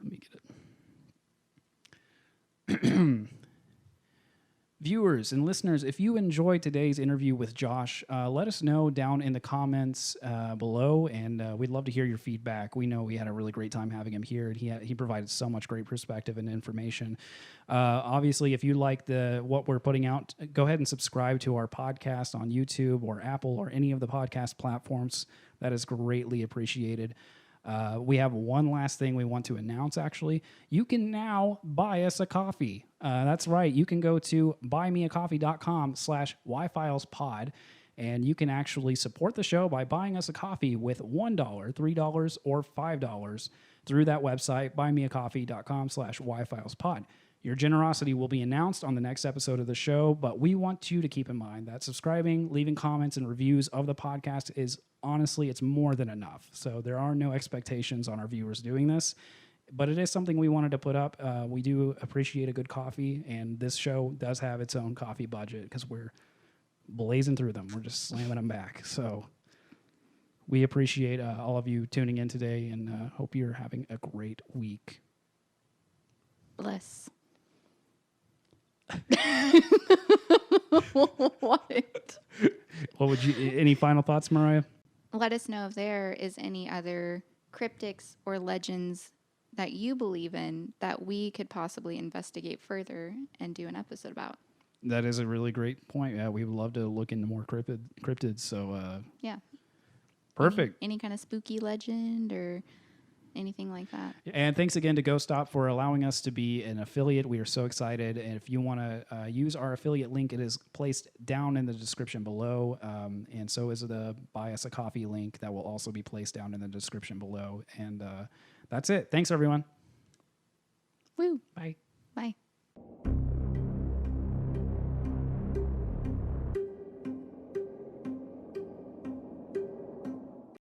me get it. Viewers and listeners, if you enjoyed today's interview with Josh, let us know down in the comments below, and we'd love to hear your feedback. We know we had a really great time having him here, and he provided so much great perspective and information. Obviously, if you like what we're putting out, go ahead and subscribe to our podcast on YouTube or Apple or any of the podcast platforms. That is greatly appreciated. We have one last thing we want to announce, actually. You can now buy us a coffee. That's right. You can go to buymeacoffee.com/yfilespod, and you can actually support the show by buying us a coffee with $1, $3, or $5 through that website, buymeacoffee.com/yfilespod. Your generosity will be announced on the next episode of the show, but we want you to keep in mind that subscribing, leaving comments, and reviews of the podcast is honestly, it's more than enough. So there are no expectations on our viewers doing this, but it is something we wanted to put up. We do appreciate a good coffee, and this show does have its own coffee budget because we're blazing through them. We're just slamming them back. So we appreciate all of you tuning in today, and hope you're having a great week. Bless. What? What would you? Any final thoughts, Mariah? Let us know if there is any other cryptics or legends that you believe in that we could possibly investigate further and do an episode about. That is a really great point. Yeah, we would love to look into more cryptids. So yeah, perfect. Any kind of spooky legend or anything like that. And thanks again to Ghost Stop for allowing us to be an affiliate. We are so excited. And if you want to use our affiliate link, it is placed down in the description below. And so is the Buy Us a Coffee link that will also be placed down in the description below. And that's it. Thanks, everyone. Woo. Bye. Bye.